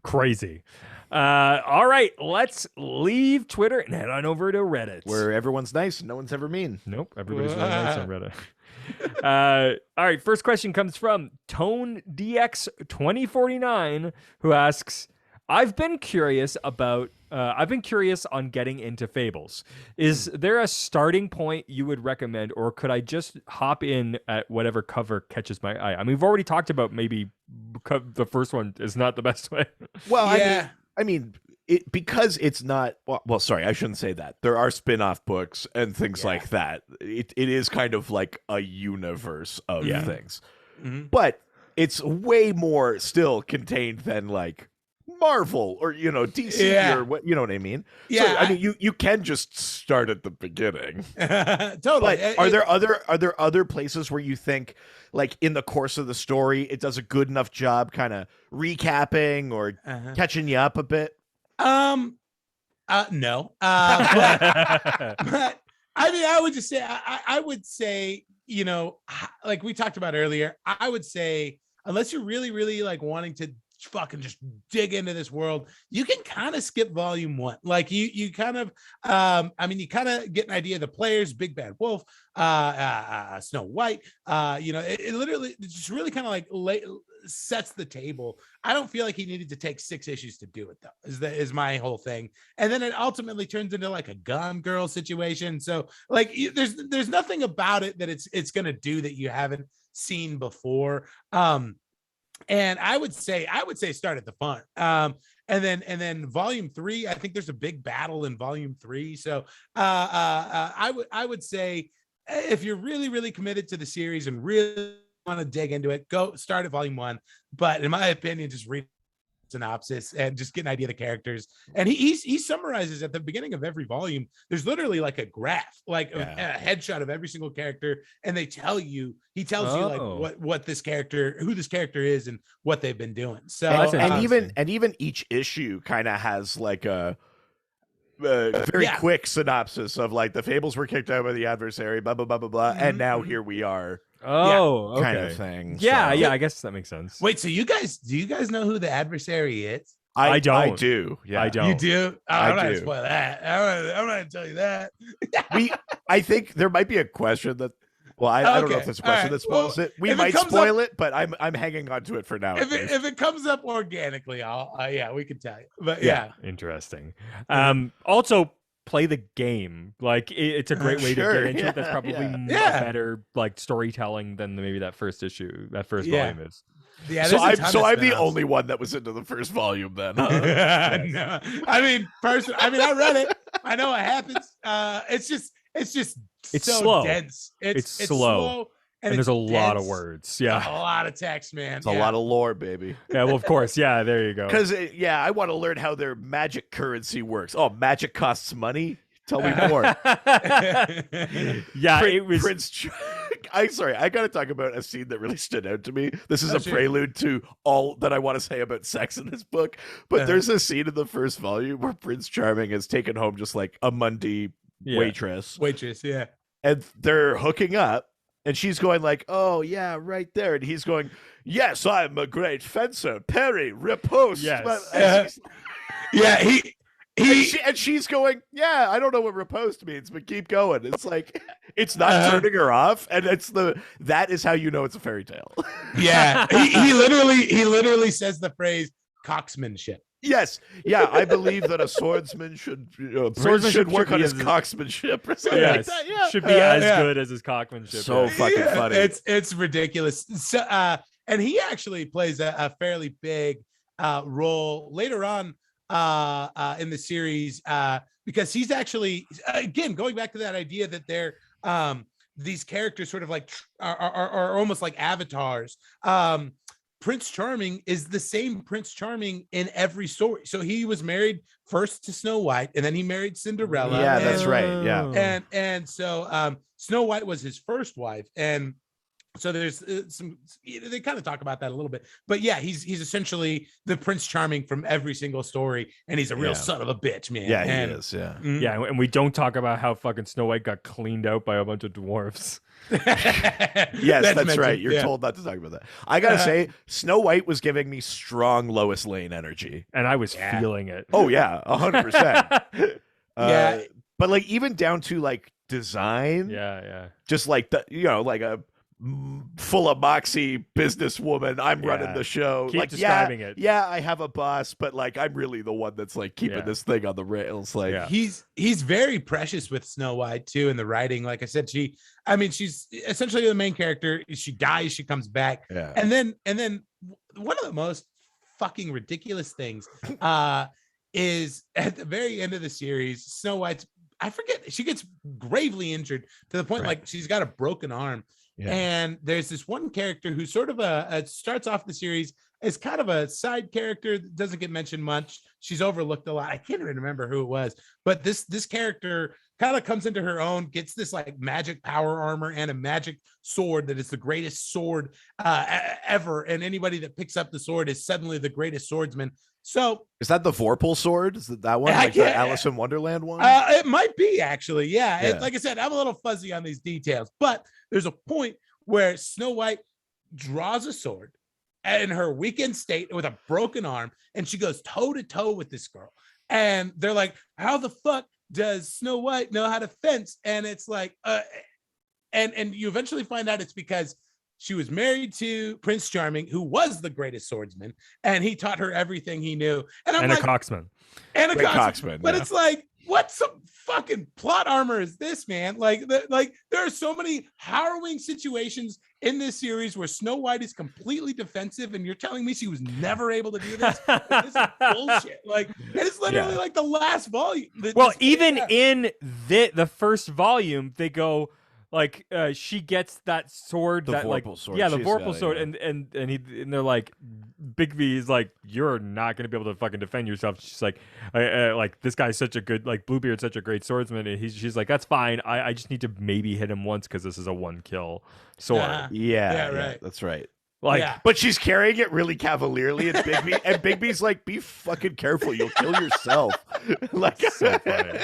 Crazy. All right, let's leave Twitter and head on over to Reddit, Where everyone's nice and no one's ever mean. nope, everybody's really nice on Reddit. All right, first question comes from Tone DX 2049, who asks, I've been curious on getting into Fables. Is there a starting point you would recommend, or could I just hop in at whatever cover catches my eye? I mean, we've already talked about maybe the first one is not the best way. Well, Yeah. I mean, because it's not. Well, sorry, I shouldn't say that. There are spin-off books and things like that. It is kind of like a universe of things, but it's way more still contained than like Marvel or DC or what, you know what I mean? Yeah, so, I mean you can just start at the beginning. Totally. But are there other places where you think, like, in the course of the story it does a good enough job kind of recapping or catching you up a bit? No. But I mean, I would just say, I would say, like we talked about earlier, I would say, unless you're really, really like wanting to fucking just dig into this world, you can kind of skip volume 1. Like you kind of, you kind of get an idea of the players, Big Bad Wolf, Snow White, it literally just really kind of like sets the table. I don't feel like he needed to take 6 issues to do it, though, is my whole thing. And then it ultimately turns into like a Gone Girl situation. So like there's nothing about it that it's going to do that you haven't seen before. And I would say start at the front. And then volume 3, I think there's a big battle in volume 3. So I would say, if you're really, really committed to the series and really want to dig into it, go start at volume 1. But in my opinion, just read synopsis and just get an idea of the characters. And he summarizes at the beginning of every volume. There's literally like a graph, like a headshot of every single character, and he tells you like what this character, who this character is, and what they've been doing. So and even each issue kind of has like a very quick synopsis of like, the Fables were kicked out by the adversary, blah blah blah blah blah, and now here we are. Oh, kind okay. of thing. Yeah, So- yeah, I guess that makes sense. wait, so do you guys know who the adversary is? I don't. I do. Yeah. I don't. You do? Oh, I I'm not do. gonna spoil that. I'm not gonna tell you that. I think there might be a question that. Well, I don't know if there's a question that spoils it. We might spoil it, but I'm hanging on to it for now. If it comes up organically, I'll we can tell you. But Interesting. Also, play the game. Like, it's a great way to get into it. That's probably a better like storytelling than maybe that first volume is. Yeah, so I'm the only one that was into the first volume then. Huh? No, I read it. I know what happens. It's so slow. dense. It's slow. And there's a lot of words. Yeah. A lot of text, man. It's a lot of lore, baby. Yeah, well, of course. Yeah, there you go. Because, I want to learn how their magic currency works. Oh, magic costs money? Tell me more. It was... Prince... I got to talk about a scene that really stood out to me. This is a prelude to all that I want to say about sex in this book. But there's a scene in the first volume where Prince Charming is taken home just like a Mundy waitress. Yeah. And they're hooking up. And she's going like, oh, yeah, right there. And he's going, yes, I'm a great fencer. Parry, riposte. Yes. And she's going, yeah, I don't know what riposte means, but keep going. It's like, it's not turning her off. And that is how you know it's a fairy tale. Yeah. He literally says the phrase coxmanship. Yes. Yeah, I believe that a swordsman should work on his coxmanship or something like that. Yeah. Should be as good as his cockmanship. So fucking funny. It's ridiculous. So, and he actually plays a fairly big role later on in the series, because he's actually, again, going back to that idea that they're these characters sort of like are almost like avatars. Prince Charming is the same Prince Charming in every story. So he was married first to Snow White, and then he married Cinderella. Yeah, that's right. Yeah. And so Snow White was his first wife, and so there's some, they kind of talk about that a little bit, but yeah, he's essentially the Prince Charming from every single story, and he's a real son of a bitch, man. Yeah, and, he is. Yeah. Yeah, and we don't talk about how fucking Snow White got cleaned out by a bunch of dwarves. Yes, that's right. You're told not to talk about that. I gotta say, Snow White was giving me strong Lois Lane energy, and I was feeling it. Oh yeah, 100%. Yeah, but like even down to like design. Yeah. Just like the like a full of moxie businesswoman. I'm running the show. Keep describing it. Yeah, I have a boss, but like I'm really the one that's like keeping this thing on the rails. Like he's very precious with Snow White too in the writing. Like I said, she's essentially the main character. She dies, she comes back, and then one of the most fucking ridiculous things is at the very end of the series, Snow White's, I forget, she gets gravely injured to the point like she's got a broken arm. Yeah. And there's this one character who sort of starts off the series as kind of a side character that doesn't get mentioned much. She's overlooked a lot. I can't even remember who it was, but this character kind of comes into her own, gets this like magic power armor and a magic sword that is the greatest sword ever. And anybody that picks up the sword is suddenly the greatest swordsman. So is that the Vorpal sword? Is that one? Like the Alice in Wonderland one? It might be actually. Yeah. Like I said, I'm a little fuzzy on these details, but there's a point where Snow White draws a sword in her weakened state with a broken arm, and she goes toe to toe with this girl. And they're like, how the fuck does Snow White know how to fence? And it's like, and you eventually find out it's because she was married to Prince Charming, who was the greatest swordsman, and he taught her everything he knew. And I'm like, a coxman. And a coxman. But it's like, what some fucking plot armor is this, man? Like there are so many harrowing situations in this series where Snow White is completely defensive, and you're telling me she was never able to do this? This is bullshit. Like, it's literally like the last volume. Even in the first volume, they go, like she gets that sword, the Vorpal sword. Yeah, the Vorpal sword, and they're like, Big V is like, you're not gonna be able to fucking defend yourself. She's like, like this guy's such a good, like Bluebeard's such a great swordsman, and she's like, that's fine. I just need to maybe hit him once because this is a 1-kill sword. Yeah, that's right. Like, but she's carrying it really cavalierly, and Big B's like, be fucking careful, you'll kill yourself. Like, so funny.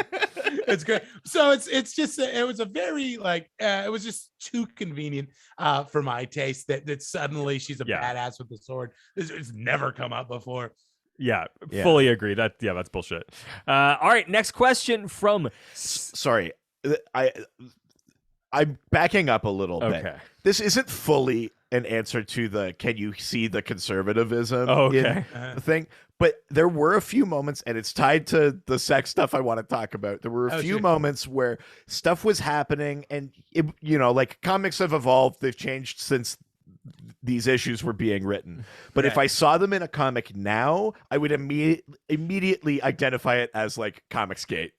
It's great. So it's just it was a very like it was just too convenient for my taste that suddenly she's a badass with the sword. It's never come up before. Yeah, fully agree. That's bullshit. All right, next question from. Sorry, I'm backing up a little bit. This isn't fully an answer to the can you see the conservatism in the thing, but there were a few moments, and it's tied to the sex stuff I want to talk about. There were a few moments where stuff was happening, and like comics have evolved, they've changed since these issues were being written. But if I saw them in a comic now, I would immediately identify it as like Comicsgate.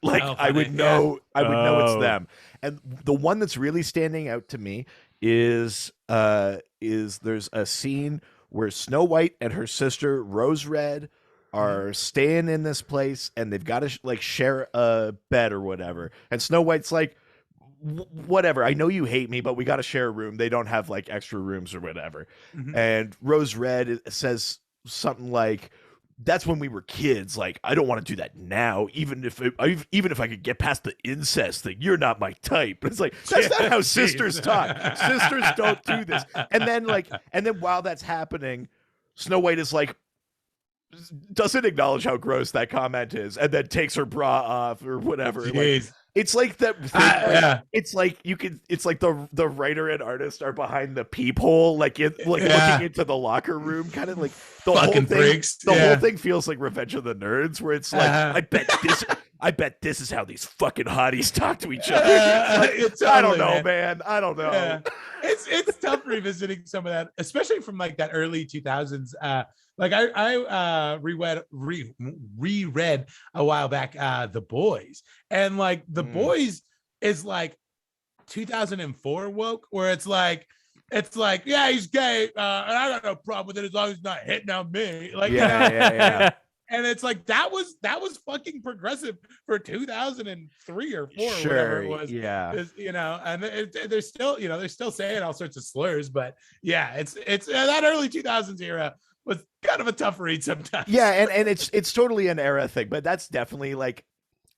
Like I would know it's them. And the one that's really standing out to me is there's a scene where Snow White and her sister Rose Red are staying in this place, and they've got to like share a bed or whatever. And Snow White's like, whatever, I know you hate me, but we got to share a room. They don't have like extra rooms or whatever. And Rose Red says something like, that's when we were kids. Like, I don't want to do that now. Even if I could get past the incest thing, you're not my type. But it's like, that's not how sisters talk. Sisters don't do this. And then while that's happening, Snow White is like, doesn't acknowledge how gross that comment is, and then takes her bra off or whatever. Like, it's like that thing, it's like it's like the writer and artist are behind the peephole, like looking into the locker room, kind of like the fucking whole thing feels like Revenge of the Nerds, where it's like, I bet this is how these fucking hotties talk to each other. I don't know, man. I don't know. Yeah. It's tough revisiting some of that, especially from like that early 2000s. Like I reread a while back The Boys, and like The Boys is like 2004 woke, where it's like it's like, yeah, he's gay, and I got no problem with it as long as he's not hitting on me. Like, Yeah. and it's like that was fucking progressive for 2003 or 4 or whatever it was. Yeah. And they're still, they're still saying all sorts of slurs, but yeah, it's that early 2000s era was kind of a tough read sometimes. Yeah, and it's totally an era thing, but that's definitely like,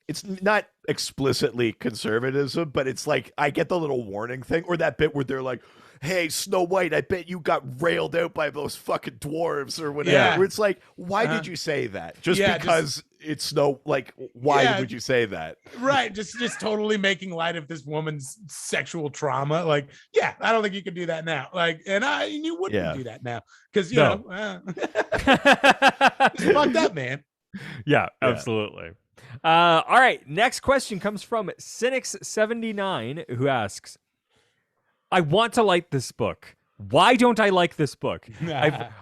it's not explicitly conservatism, but it's like, I get the little warning thing, or that bit where they're like, hey, Snow White, I bet you got railed out by those fucking dwarves or whatever. Yeah. Where it's like, why did you say that? Just because it's snow, like, why would you say that? Right. Just totally making light of this woman's sexual trauma. Like, yeah, I don't think you can do that now. Like, and you wouldn't do that now. Because, know, it's fucked up, man. Yeah, absolutely. All right. Next question comes from Cynics79, who asks, I want to like this book. Why don't I like this book?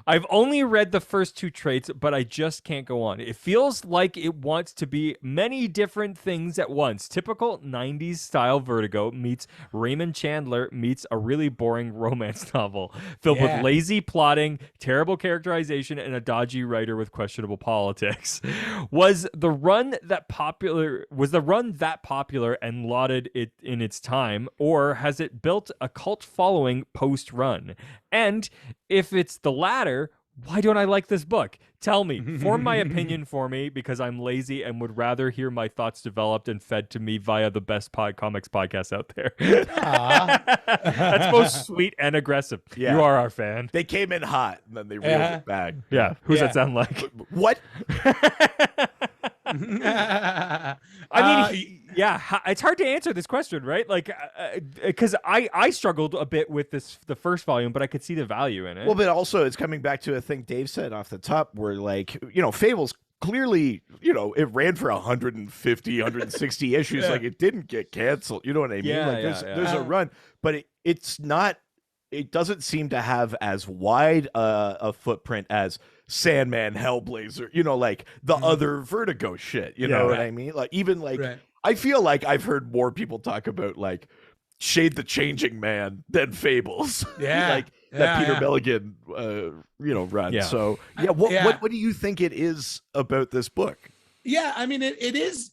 I've only read the first 2 traits, but I just can't go on. It feels like it wants to be many different things at once. Typical 90s style Vertigo meets Raymond Chandler meets a really boring romance novel filled with lazy plotting, terrible characterization, and a dodgy writer with questionable politics. Was the run that popular and lauded it in its time, or has it built a cult following post-run? And if it's the latter, why don't I like this book? Tell me, form my opinion for me, because I'm lazy and would rather hear my thoughts developed and fed to me via the best comics podcast out there. That's both sweet and aggressive. Yeah. You are our fan. They came in hot and then they reeled it back. Yeah. Who's that sound like? What? I mean, it's hard to answer this question, right? Like, because I struggled a bit with the first volume, but I could see the value in it. Well, but also it's coming back to a thing Dave said off the top, where, like, Fables clearly, it ran for 150, 160 issues. Like, it didn't get canceled. You know what I mean? There's a run, but it's not. It doesn't seem to have as wide a footprint as Sandman, Hellblazer, like the other Vertigo shit. You know what I mean? Like, even like, I feel like I've heard more people talk about like Shade the Changing Man than Fables. That Peter Milligan, run. Yeah. So what do you think it is about this book? Yeah, I mean, it is.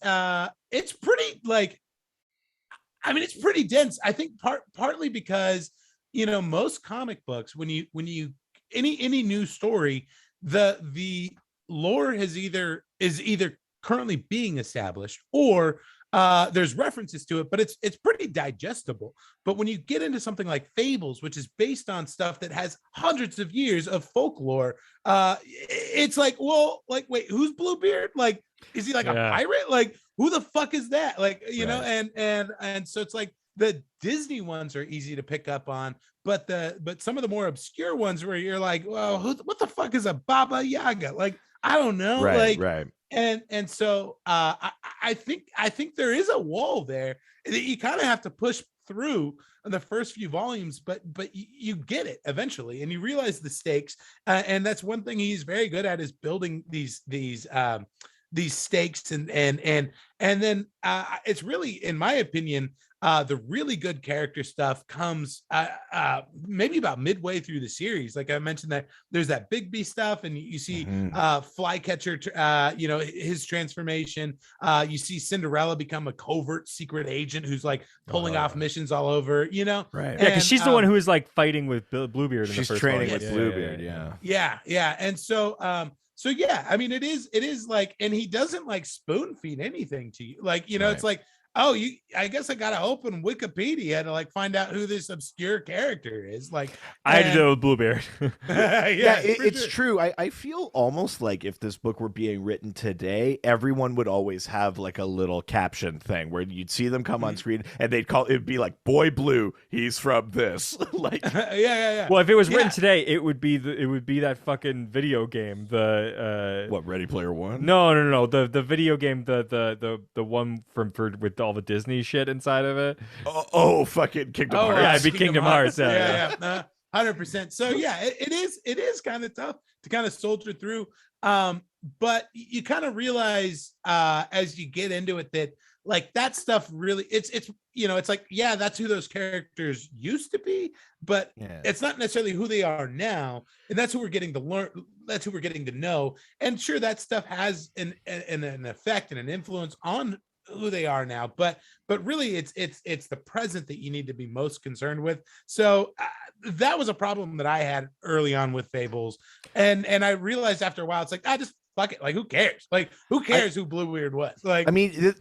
It's pretty like, I mean, it's pretty dense. I think partly because most comic books, when you any new story, the lore is either currently being established, or there's references to it, but it's pretty digestible. But when you get into something like Fables, which is based on stuff that has hundreds of years of folklore, it's like, well, like, wait, who's Bluebeard? Like, is he like a pirate? Like, who the fuck is that? Like, and so it's like, the Disney ones are easy to pick up on, but some of the more obscure ones where you're like, well, what the fuck is a Baba Yaga? Like, I don't know. Right. And so I think there is a wall there that you kind of have to push through in the first few volumes, but you get it eventually, and you realize the stakes. And that's one thing he's very good at, is building these stakes, and then it's really, in my opinion, the really good character stuff comes maybe about midway through the series. Like I mentioned, that there's that Bigby stuff, and you see Flycatcher, his transformation. You see Cinderella become a covert secret agent who's like pulling off missions all over. Right? Yeah, because she's the one who is like fighting with Bluebeard. She's training with Bluebeard. Yeah, and so. So yeah, I mean, it is like, and he doesn't like spoon feed anything to you. Like, it's like, oh, I guess I gotta open Wikipedia to like find out who this obscure character is. Like, I had to do with Bluebeard. It's true. I feel almost like if this book were being written today, everyone would always have like a little caption thing where you'd see them come on screen and it'd be like, Boy Blue, he's from this. Like, yeah. Well, if it was written today, it would be that fucking video game. The what, Ready Player One? No. The video game, the one with all the Disney shit inside of it. Oh, fucking Kingdom Hearts. Yeah, it'd be Kingdom Hearts. Yeah. 100%. So yeah, it is kind of tough to kind of soldier through. But you kind of realize as you get into it that like that stuff really, it's it's like, yeah, that's who those characters used to be, but it's not necessarily who they are now, and that's who we're getting to learn, that's who we're getting to know. And sure, that stuff has an effect and an influence on who they are now, but really it's the present that you need to be most concerned with. So that was a problem that I had early on with Fables, and I realized after a while, it's like, just fuck it, like who cares, who Bluebeard was. Like, I mean,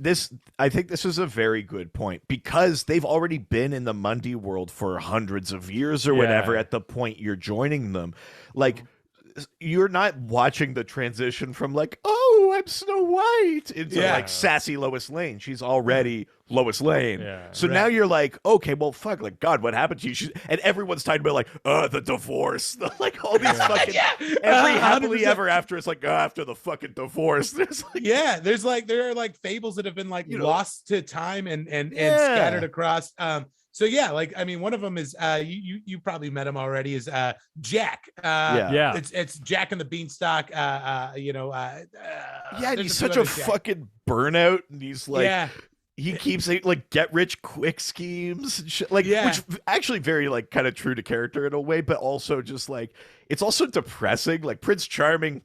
I think this is a very good point, because they've already been in the Mundy world for hundreds of years or whatever at the point you're joining them. Like, you're not watching the transition from like, oh, I'm Snow White into like sassy Lois Lane. She's already Lois Lane. So now you're like, okay, well, fuck, like, God, what happened to you? And everyone's talking about like, the divorce, like all these fucking every happily ever after. It's like, after the fucking divorce, there's like, there are like fables that have been like lost to time and scattered across. So yeah, like, I mean, one of them is you probably met him already, is Jack. It's Jack and the Beanstalk. And he's such a fucking burnout, and he's like, he keeps like get rich quick schemes and shit, like, which actually very like kind of true to character in a way, but also just like, it's also depressing. Like, Prince Charming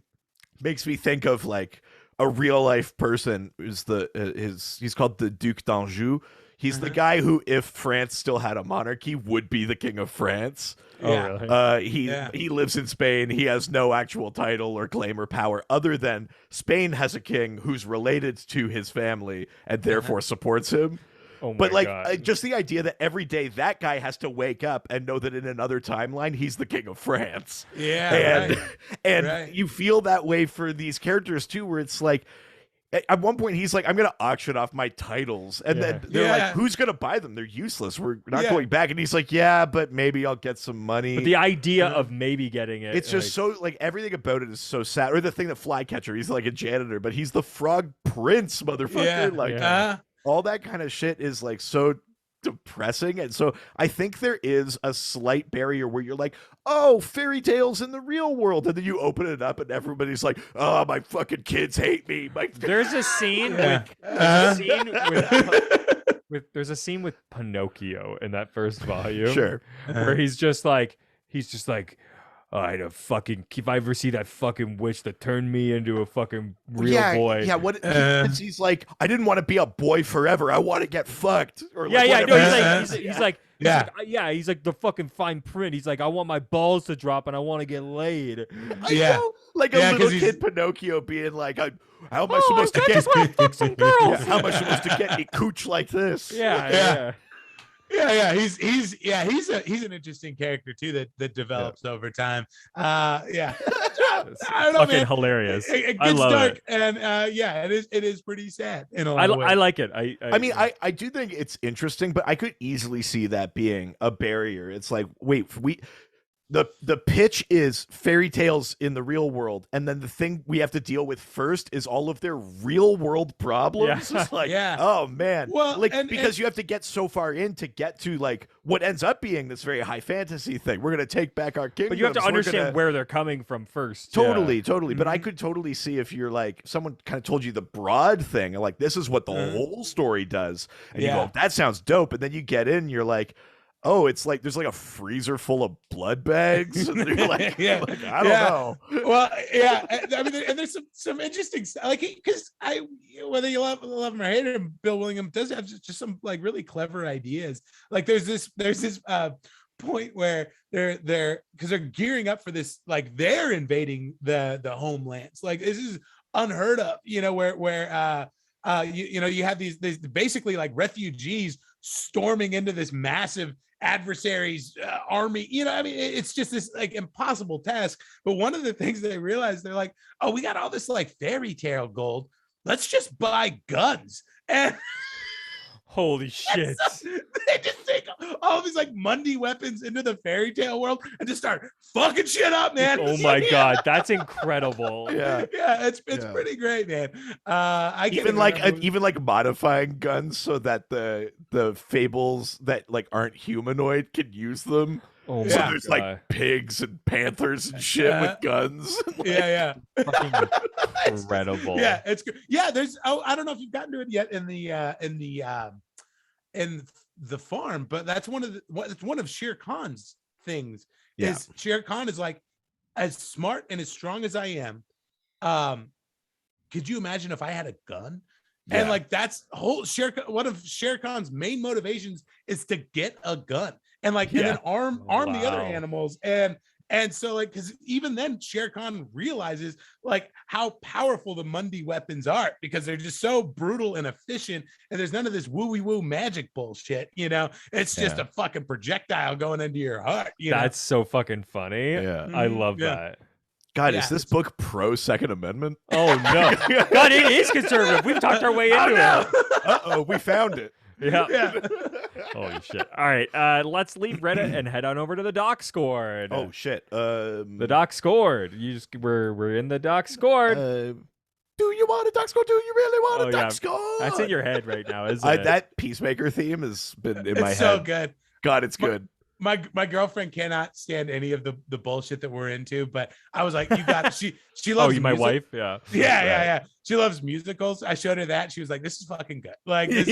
makes me think of like a real life person. Is he's called the Duc d'Anjou. He's the guy who, if France still had a monarchy, would be the king of France. Really? He lives in Spain. He has no actual title or claim or power other than Spain has a king who's related to his family and therefore supports him. Oh my but like, God. just the idea that every day that guy has to wake up and know that in another timeline he's the king of France. And you feel that way for these characters too, where it's like, at one point he's like, I'm gonna auction off my titles, and then they're like, who's gonna buy them? They're useless, we're not going back. And he's like, yeah, but maybe I'll get some money. But the idea of maybe getting it, it's just so like, everything about it is so sad. Or the thing that Flycatcher, he's like a janitor, but he's the frog prince, motherfucker. All that kind of shit is like so depressing. And so I think there is a slight barrier where you're like, oh, fairy tales in the real world, and then you open it up and everybody's like, oh, my fucking kids hate me. There's a scene there's a scene with Pinocchio in that first volume, where he's just like, I'd have fucking, if I ever see that fucking witch that turned me into a fucking real boy. Yeah, what he's like, I didn't want to be a boy forever. I want to get fucked. Or he's like the fucking fine print. He's like, I want my balls to drop and I want to get laid. I know, like a little kid Pinocchio being like, how am I supposed to get? I just want to fuck some girls. How am I supposed to get a cooch like this? He's an interesting character too that develops over time. I don't know, fucking hilarious. I love it, and it is pretty sad in a lot of ways. I like it. I mean, I do think it's interesting, but I could easily see that being a barrier. It's like, wait, the pitch is fairy tales in the real world, and then the thing we have to deal with first is all of their real world problems. It's like, oh man, because you have to get so far in to get to like what ends up being this very high fantasy thing. We're gonna take back our kingdoms, but you have to understand where they're coming from first. Totally. But I could totally see if you're like, someone kind of told you the broad thing, and like, this is what the whole story does, and you go, that sounds dope, and then you get in, you're like, oh, it's like there's like a freezer full of blood bags, and you're like, I don't know. Well, I mean, and there's some interesting stuff, like, because whether you love him or hate him, Bill Willingham does have just some like really clever ideas. Like, there's this point where they're because they're gearing up for this, like they're invading the homelands. Like, this is unheard of, where you have these basically like refugees storming into this massive adversaries army. I mean, it's just this like impossible task. But one of the things they realized, they're like, oh, we got all this like fairy tale gold, let's just buy guns. And holy shit, they just take all these like Mundy weapons into the fairy tale world and just start fucking shit up, man. Oh my god, that's incredible. It's pretty great, man. Even like modifying guns so that the fables that like aren't humanoid can use them. Oh So my there's God. like pigs and panthers and shit with guns. Like, Yeah, Fucking incredible. yeah, it's good. Yeah, there's. Oh, I don't know if you've gotten to it yet in the farm, but that's one of Shere Khan's things. Yeah. Is Shere Khan is like, as smart and as strong as I am, could you imagine if I had a gun? Yeah. And like that's one of Shere Khan's main motivations is to get a gun and like and then arm the other animals and so like because even then Shere Khan realizes like how powerful the Mundi weapons are because they're just so brutal and efficient and there's none of this wooey woo magic bullshit, you know. It's just a fucking projectile going into your heart. That's so fucking funny. Yeah. I love that. God, is this book pro Second Amendment? Oh no. God, it is conservative. We've talked our way into it. Uh-oh, we found it. Yeah. Holy shit. All right, let's leave Reddit and head on over to the doc scored. Oh shit. The doc scored. We're in the doc scored. Do you want a doc score? Do you really want a doc score? That's in your head right now, isn't it? That Peacemaker theme has been in my head. It's so good. God, it's good. My girlfriend cannot stand any of the bullshit that we're into, but I was like, you got she loves my wife? Yeah. Yeah. She loves musicals. I showed her that. She was like, this is fucking good. Like this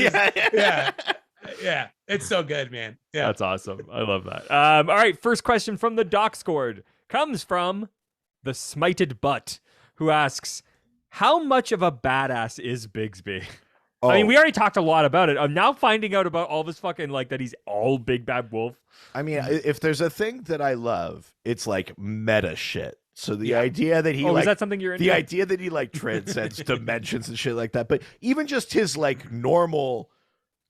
yeah. It's so good, man. Yeah. That's awesome. I love that. All right, first question from the doc scored comes from the Smited Butt, who asks, how much of a badass is Bigsby? Oh. I mean, we already talked a lot about it. I'm now finding out about all this fucking, like, that he's all big bad wolf. I mean, if there's a thing that I love, it's like meta shit. So the idea that he is that something you're into? The idea that he like transcends dimensions and shit like that. But even just his like normal,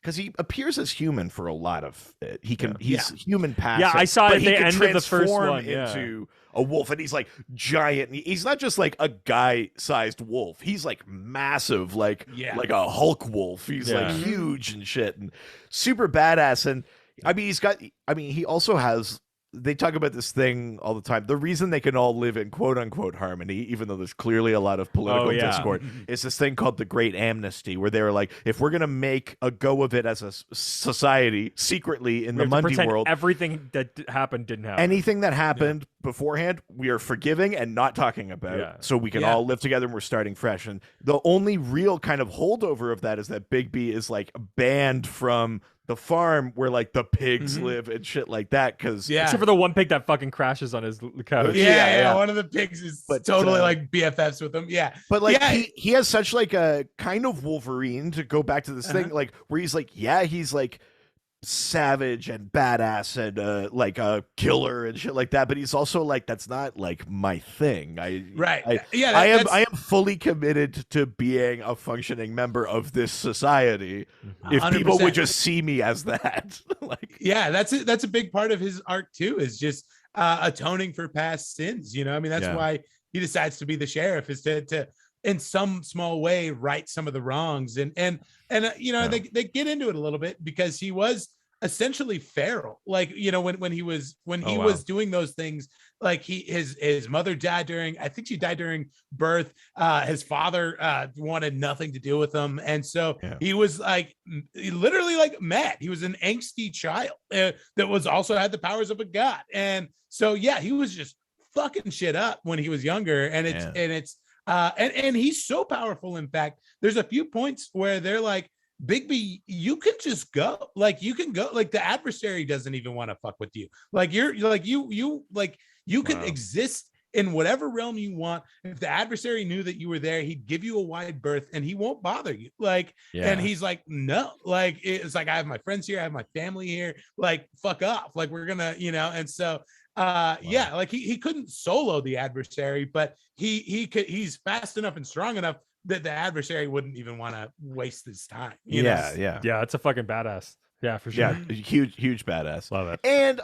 because he appears as human for a lot of it. He's human passive. Yeah, I saw but at he the can end of the first transform one into a wolf, and he's like giant. And he's not just like a guy-sized wolf. He's like massive, like a Hulk wolf. He's like huge and shit, and super badass. And I mean, he also has. They talk about this thing all the time. The reason they can all live in quote unquote harmony, even though there's clearly a lot of political discord, is this thing called the Great Amnesty, where they were like, if we're going to make a go of it as a society secretly in the Mundi world, everything that happened didn't happen. Anything that happened beforehand, we are forgiving and not talking about, so we can all live together and we're starting fresh. And the only real kind of holdover of that is that Bigby is like banned from the farm where like the pigs live and shit like that, because except for the one pig that fucking crashes on his couch. One of the pigs is totally like BFFs with him. But like he has such like a kind of Wolverine, to go back to this thing, like where he's like he's like savage and badass and like a killer and shit like that, but he's also like, that's not like my thing. I am fully committed to being a functioning member of this society. If 100%. People would just see me as that. That's a big part of his arc too, is just atoning for past sins, you know. I mean, that's why he decides to be the sheriff, is to in some small way right some of the wrongs, and you know, they get into it a little bit, because he was essentially feral, like, you know, when he was was doing those things, like his mother died during, I think she died during birth, his father wanted nothing to do with him, and so he was like literally like mad. He was an angsty child that was also had the powers of a god, and so he was just fucking shit up when he was younger, and and he's so powerful. In fact, there's a few points where they're like, Bigby, you can just go. Like, you can go. Like, the adversary doesn't even want to fuck with you. Like, you're like, you can exist in whatever realm you want. If the adversary knew that you were there, he'd give you a wide berth and he won't bother you. Like, and he's like, no, like, it's like, I have my friends here, I have my family here. Like, fuck off. Like, we're gonna, you know, and so like he couldn't solo the adversary, but he's fast enough and strong enough that the adversary wouldn't even want to waste his time. You know? It's a fucking badass. Yeah, for sure. Yeah, huge badass. Love it. And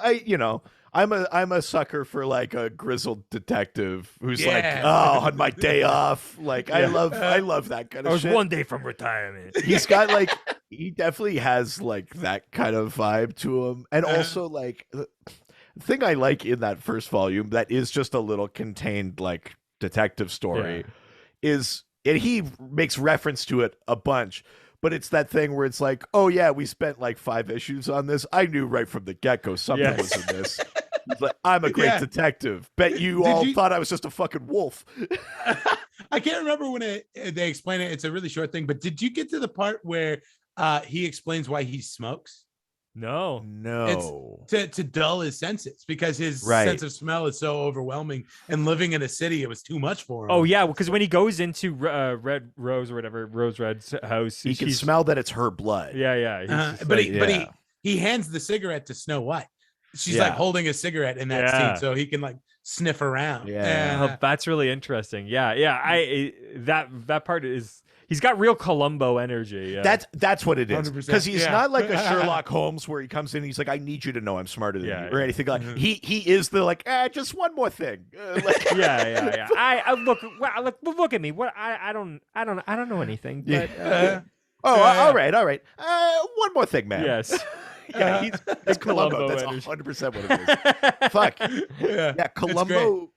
I'm a sucker for like a grizzled detective who's like, on my day off, like I love that kind of shit. I was one day from retirement. He's got like, he definitely has like that kind of vibe to him, and also like the thing I like in that first volume that is just a little contained like detective story is, and he makes reference to it a bunch, but it's that thing where it's like, oh yeah, we spent like 5 issues on this. I knew right from the get-go something was in this. He's like, I'm a great Yeah. detective. Bet you Did all you- thought I was just a fucking wolf. I can't remember when they explain it. It's a really short thing, but did you get to the part where he explains why he smokes? No. No. To dull his senses because his Right. sense of smell is so overwhelming, and living in a city, it was too much for him. Oh yeah, because when he goes into Red Rose or whatever, Rose Red's house, He can he's- smell that it's her blood. Yeah. He's just but like- he hands the cigarette to Snow White. She's Yeah. like holding a cigarette in that Yeah. scene, so he can like sniff around. Yeah. And, Oh, that's really interesting. Yeah. That part is he's got real Columbo energy. Yeah. That's what it is. 100%, Because he's yeah. not like a Sherlock Holmes where he comes in and he's like, I need you to know I'm smarter than Yeah, you or yeah. anything like. He is the like, just one more thing. Like, yeah. I look at me. What I don't know anything. But all right. One more thing, man. yes. Yeah, he's Columbo. Columbo That's energy. 100% what it is. Fuck. yeah. Yeah, Columbo.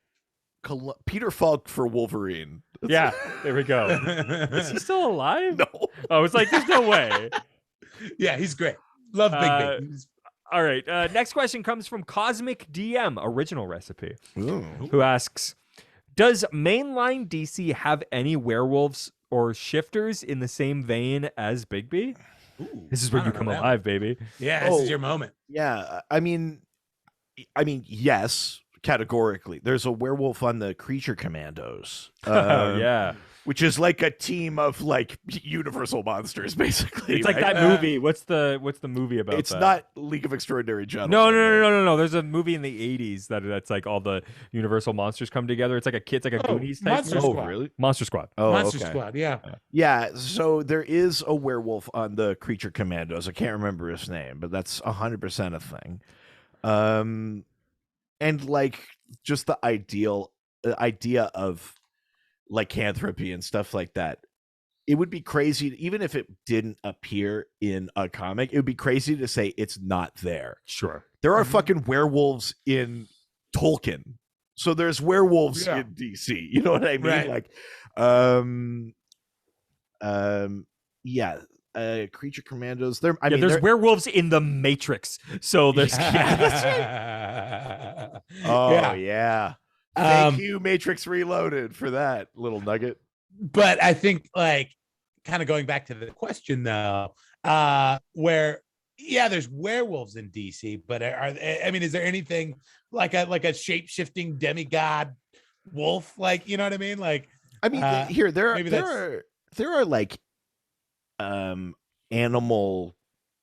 Peter Falk for Wolverine. Yeah. There we go. Is he still alive? No. Oh, it's like there's no way. Yeah, he's great. Love Big Big. All right. Next question comes from Cosmic DM, original recipe, Ooh. who asks, does mainline DC have any werewolves or shifters in the same vein as Bigby? Ooh, This is where I you don't come know that alive, baby. one. Yeah, this Oh. is your moment. Yeah, I mean, yes, categorically. There's a werewolf on the Creature Commandos. Oh, yeah. Which is like a team of like universal monsters, basically. It's like right? that movie. What's the movie about It's that? not League of Extraordinary Gentlemen. No. There's a movie in the 80s that's like all the Universal monsters come together. It's like a kid's like a Goonies type. Monster Oh, Squad. really? Monster Squad. Oh, Monster okay. Squad, yeah. Yeah, so there is a werewolf on the Creature Commandos. I can't remember his name, but that's 100% a thing. And like just the idea of lycanthropy and stuff like that. It would be crazy, even if it didn't appear in a comic, it would be crazy to say it's not there. Sure. There are fucking werewolves in Tolkien. So there's werewolves Yeah. in DC. You know what I mean? Right. Like, yeah. Creature Commandos. There. I mean, there's there- werewolves in the Matrix. So there's Oh Yeah. yeah. Thank Um, you, Matrix Reloaded, for that little nugget. But I think like kind of going back to the question though, where there's werewolves in DC, but is there anything like a shape-shifting demigod wolf? Like, you know what I mean? Like, I mean, here there maybe are like animal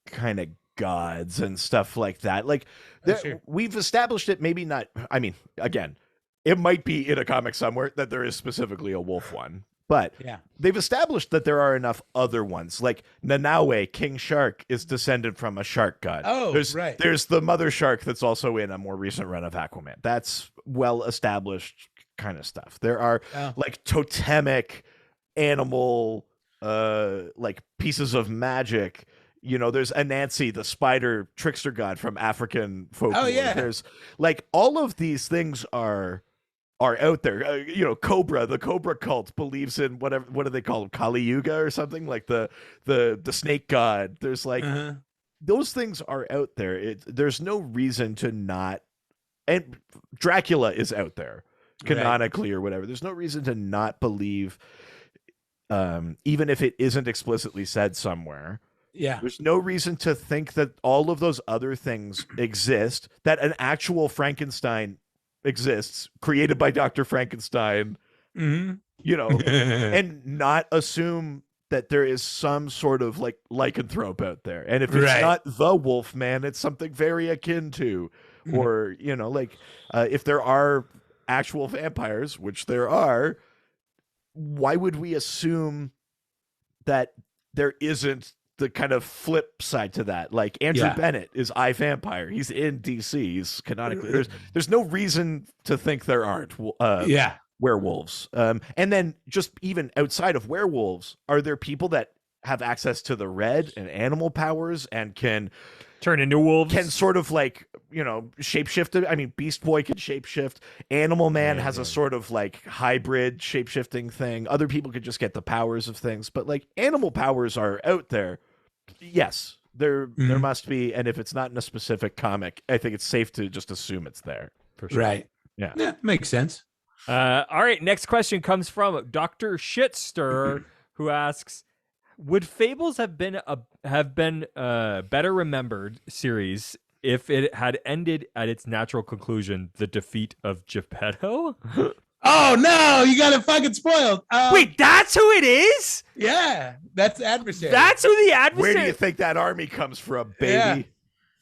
kind of gods and stuff like that. Like sure. we've established it. Maybe not. I mean, again, it might be in a comic somewhere that there is specifically a wolf one. But yeah. they've established that there are enough other ones. Like Nanaue, King Shark, is descended from a shark god. Oh, right. There's the mother shark that's also in a more recent run of Aquaman. That's well established kind of stuff. There are like totemic animal like pieces of magic. You know, there's Anansi, the spider trickster god from African folklore. Oh, yeah. There's like all of these things are out there. You know, Cobra, the Cobra cult believes in what do they call them? Kali Yuga or something, like the snake god. There's like those things are out there. There's no reason to not, and Dracula is out there canonically or whatever. There's no reason to not believe, even if it isn't explicitly said somewhere. Yeah. There's no reason to think that all of those other things exist, that an actual Frankenstein exists, created by Dr. Frankenstein, you know, and not assume that there is some sort of like lycanthrope out there. And if it's not the wolf man, it's something very akin to, or, you know, like if there are actual vampires, which there are, why would we assume that there isn't the kind of flip side to that? Like Andrew Bennett is iVampire. He's in DC. He's canonically. There's no reason to think there aren't werewolves. And then just even outside of werewolves, are there people that have access to the red and animal powers and can turn into wolves? Can sort of like, you know, shapeshift. I mean, Beast Boy can shapeshift. Animal Man has a sort of like hybrid shapeshifting thing. Other people could just get the powers of things, but like animal powers are out there. Yes, there Mhm. must be, and if it's not in a specific comic, I think it's safe to just assume it's there. For sure. Right. Yeah. Yeah, makes sense. All right, next question comes from Dr. Shitstir, who asks, would Fables have been a better remembered series if it had ended at its natural conclusion, the defeat of Geppetto? Oh no, you got it fucking spoiled. Wait, that's who it is? Yeah, that's the adversary. That's who the adversary. Where do you think that army comes from, baby? Yeah.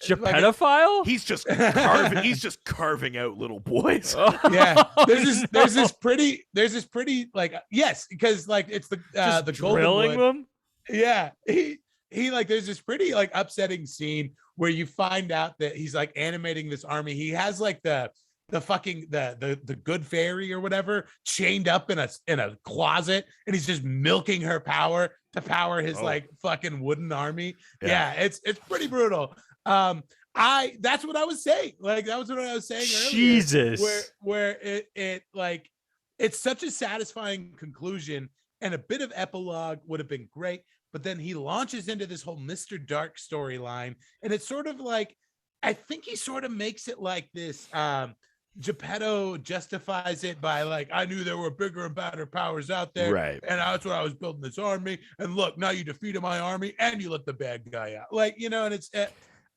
Geppettophile? He's just carving out little boys. Yeah. There's this pretty like yes, because like it's the golden drilling wood. them? Yeah. He like there's this pretty like upsetting scene where you find out that he's like animating this army. He has like the fucking the good fairy or whatever chained up in a closet, and he's just milking her power to power his like fucking wooden army. Yeah, it's pretty brutal. That's what I was saying. Like that was what I was saying earlier. Jesus. Where it like it's such a satisfying conclusion, and a bit of epilogue would have been great. But then he launches into this whole Mr. Dark storyline, and it's sort of like I think he sort of makes it like this. Geppetto justifies it by like, I knew there were bigger and better powers out there, Right. and that's why I was building this army. And look, now you defeated my army, and you let the bad guy out. Like, you know, and it's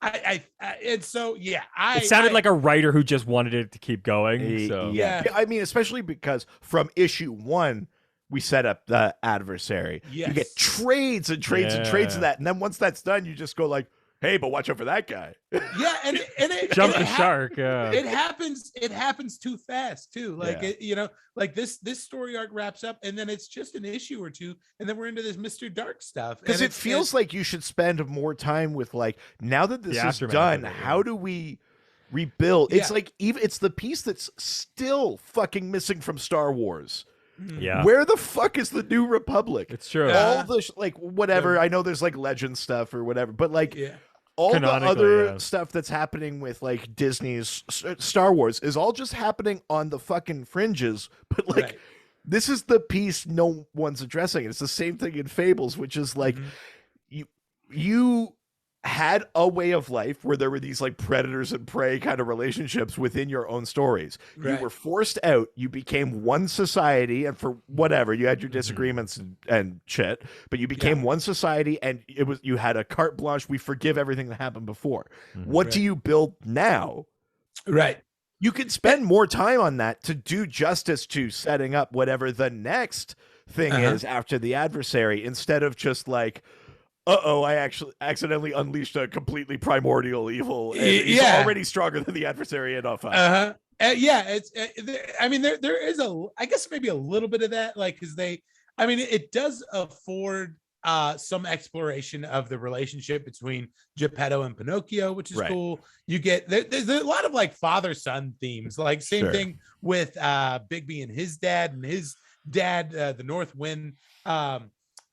it's so yeah. It sounded like a writer who just wanted it to keep going. So Yeah. I mean, especially because from issue 1, we set up the adversary. Yes. You get trades and trades and trades of that, and then once that's done, you just go like, hey, but watch out for that guy. Yeah, and it jump the shark. Yeah, it happens too fast too. Like Yeah. you know, like this story arc wraps up, and then it's just an issue or two, and then we're into this Mr. Dark stuff. Because it feels like you should spend more time with like, now that this is aftermath done, of it, how do we rebuild? It's Yeah. like it's the piece that's still fucking missing from Star Wars. yeah. Where the fuck is the New Republic? It's true. All the like whatever. I know there's like legend stuff or whatever, but like yeah. all the Canonically, other yeah. stuff that's happening with like Disney's Star Wars is all just happening on the fucking fringes. But like, Right. this is the piece no one's addressing. It's the same thing in Fables, which is like you had a way of life where there were these like predators and prey kind of relationships within your own stories. You Right. were forced out. You became one society, and for whatever you had your disagreements and shit, but you became one society, and you had a carte blanche. We forgive everything that happened before. What do you build now? Right. You can spend more time on that to do justice to setting up whatever the next thing is after the adversary, instead of just like, I actually accidentally unleashed a completely primordial evil. And he's already stronger than the adversary and off. Yeah, it's. I mean, there is I guess maybe a little bit of that, like, because it does afford some exploration of the relationship between Geppetto and Pinocchio, which is cool. You get there's a lot of like father-son themes, like same thing with Bigby and his dad, the North Wind.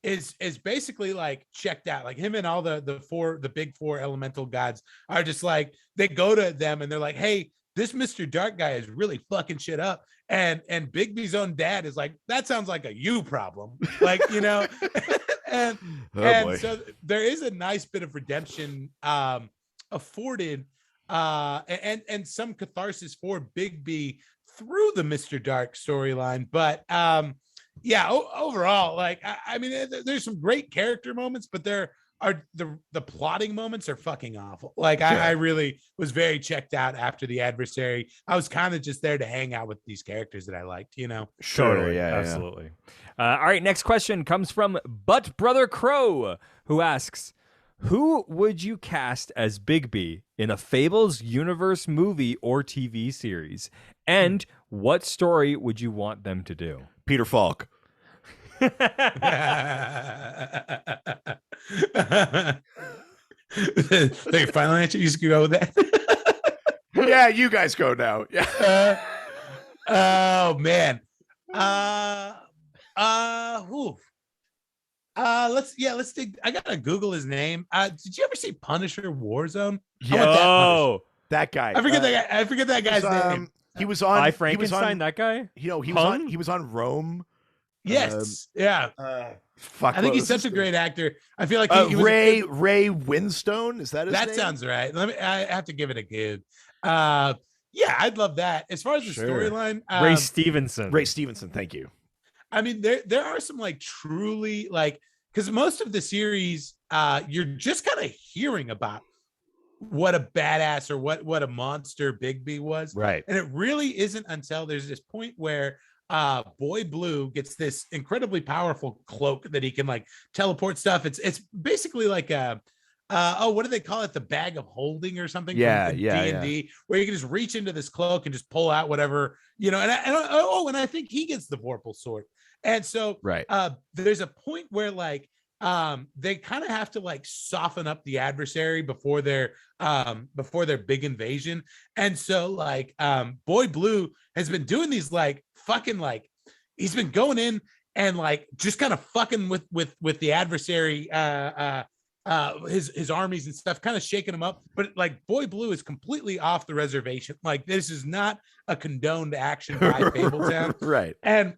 Is basically like checked out. Like him and all the big four elemental gods are just like, they go to them and they're like, hey, this Mr. Dark guy is really fucking shit up. And Bigby's own dad is like, that sounds like a you problem. Like, you know, and so there is a nice bit of redemption afforded and some catharsis for Bigby through the Mr. Dark storyline. But yeah, overall, like I mean, there's some great character moments, but there are the plotting moments are fucking awful. Like I really was very checked out after the adversary. I was kind of just there to hang out with these characters that I liked, you know. Totally, absolutely. All right, next question comes from Butt Brother Crow, who asks, who would you cast as Bigby in a Fables universe movie or TV series? And what story would you want them to do? Peter Falk. Like, final answer, you just go with that. Yeah, you guys go now. Yeah. Oh man. Let's dig. I gotta Google his name. Did you ever see Punisher Warzone? Yeah. That guy. I forget that guy's name. He was on Frankenstein. That guy. You know, he was on Rome. Yes. Yeah. Fuck. I think what he's was such his a great actor. I feel like name? he was Ray Winstone. Is that his that name? sounds right. I have to give it a good. Yeah, I'd love that. As far as the Sure. storyline, Ray Stevenson. Ray Stevenson. Thank you. I mean, there are some like truly like, because most of the series, you're just kind of hearing about what a badass or what a monster Bigby was, Right. and it really isn't until there's this point where Boy Blue gets this incredibly powerful cloak that he can like teleport stuff. It's basically like a what do they call it? The bag of holding or something? Yeah, from yeah, D&D, where you can just reach into this cloak and just pull out whatever, and I think he gets the Vorpal sword. And so Right. there's a point where like they kind of have to like soften up the adversary before their big invasion. And so like Boy Blue has been doing these like fucking like he's been going in and like just kind of fucking with the adversary his armies and stuff, kind of shaking them up. But like Boy Blue is completely off the reservation. Like this is not a condoned action by Fabletown. Right. And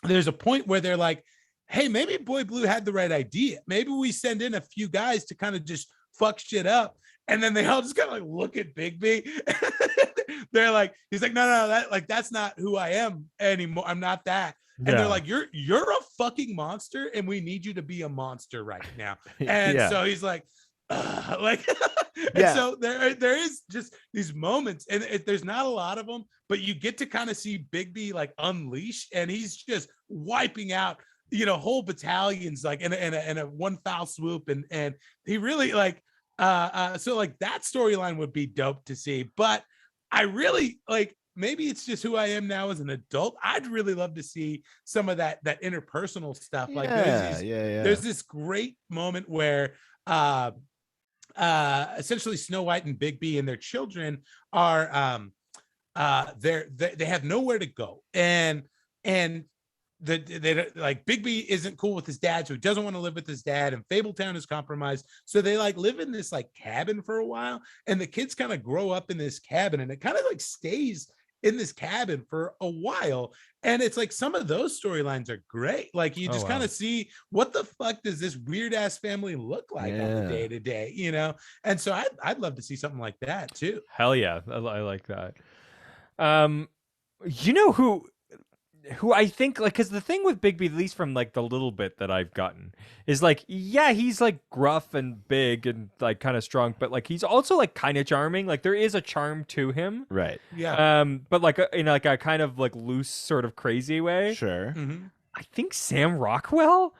there's a point where they're like, hey, maybe Boy Blue had the right idea. Maybe we send in a few guys to kind of just fuck shit up. And then they all just kind of like look at Bigby. They're like, he's like, no, that's not who I am anymore. I'm not that. And they're like, you're a fucking monster, and we need you to be a monster right now. And so he's like, like, and so there is just these moments, and there's not a lot of them, but you get to kind of see Bigby like unleash, and he's just wiping out, whole battalions like in a one foul swoop, and he really like, so like that storyline would be dope to see. But I really like, maybe it's just who I am now as an adult. I'd really love to see some of that interpersonal stuff. Like there's this great moment where essentially Snow White and Bigby and their children are they have nowhere to go, and they like Bigby isn't cool with his dad, so he doesn't want to live with his dad, and Fabletown is compromised, so they like live in this like cabin for a while, and the kids kind of grow up in this cabin, and it kind of like stays in this cabin for a while. And it's like some of those storylines are great. Like you just kind of see what the fuck does this weird ass family look like on the day to day, And so I'd love to see something like that too. Hell yeah, I like that. Who I think, like, because the thing with Bigby, at least from like the little bit that I've gotten, is like, yeah, he's like gruff and big and like kind of strong, but like he's also like kind of charming. Like there is a charm to him, right? Yeah. But like in like a kind of like loose, sort of crazy way. Sure. Mm-hmm. I think Sam Rockwell.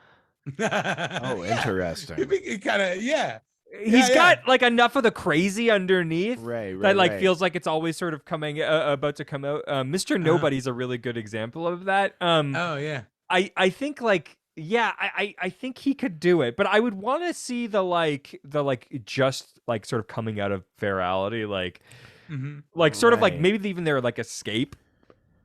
Oh, interesting. Kind of, yeah. He's got like enough of the crazy underneath, right, that like feels like it's always sort of coming about to come out. Mr. Nobody's a really good example of that. Oh yeah, I think like I think he could do it, but I would want to see the just like sort of coming out of virality, like like sort of like maybe even their like escape.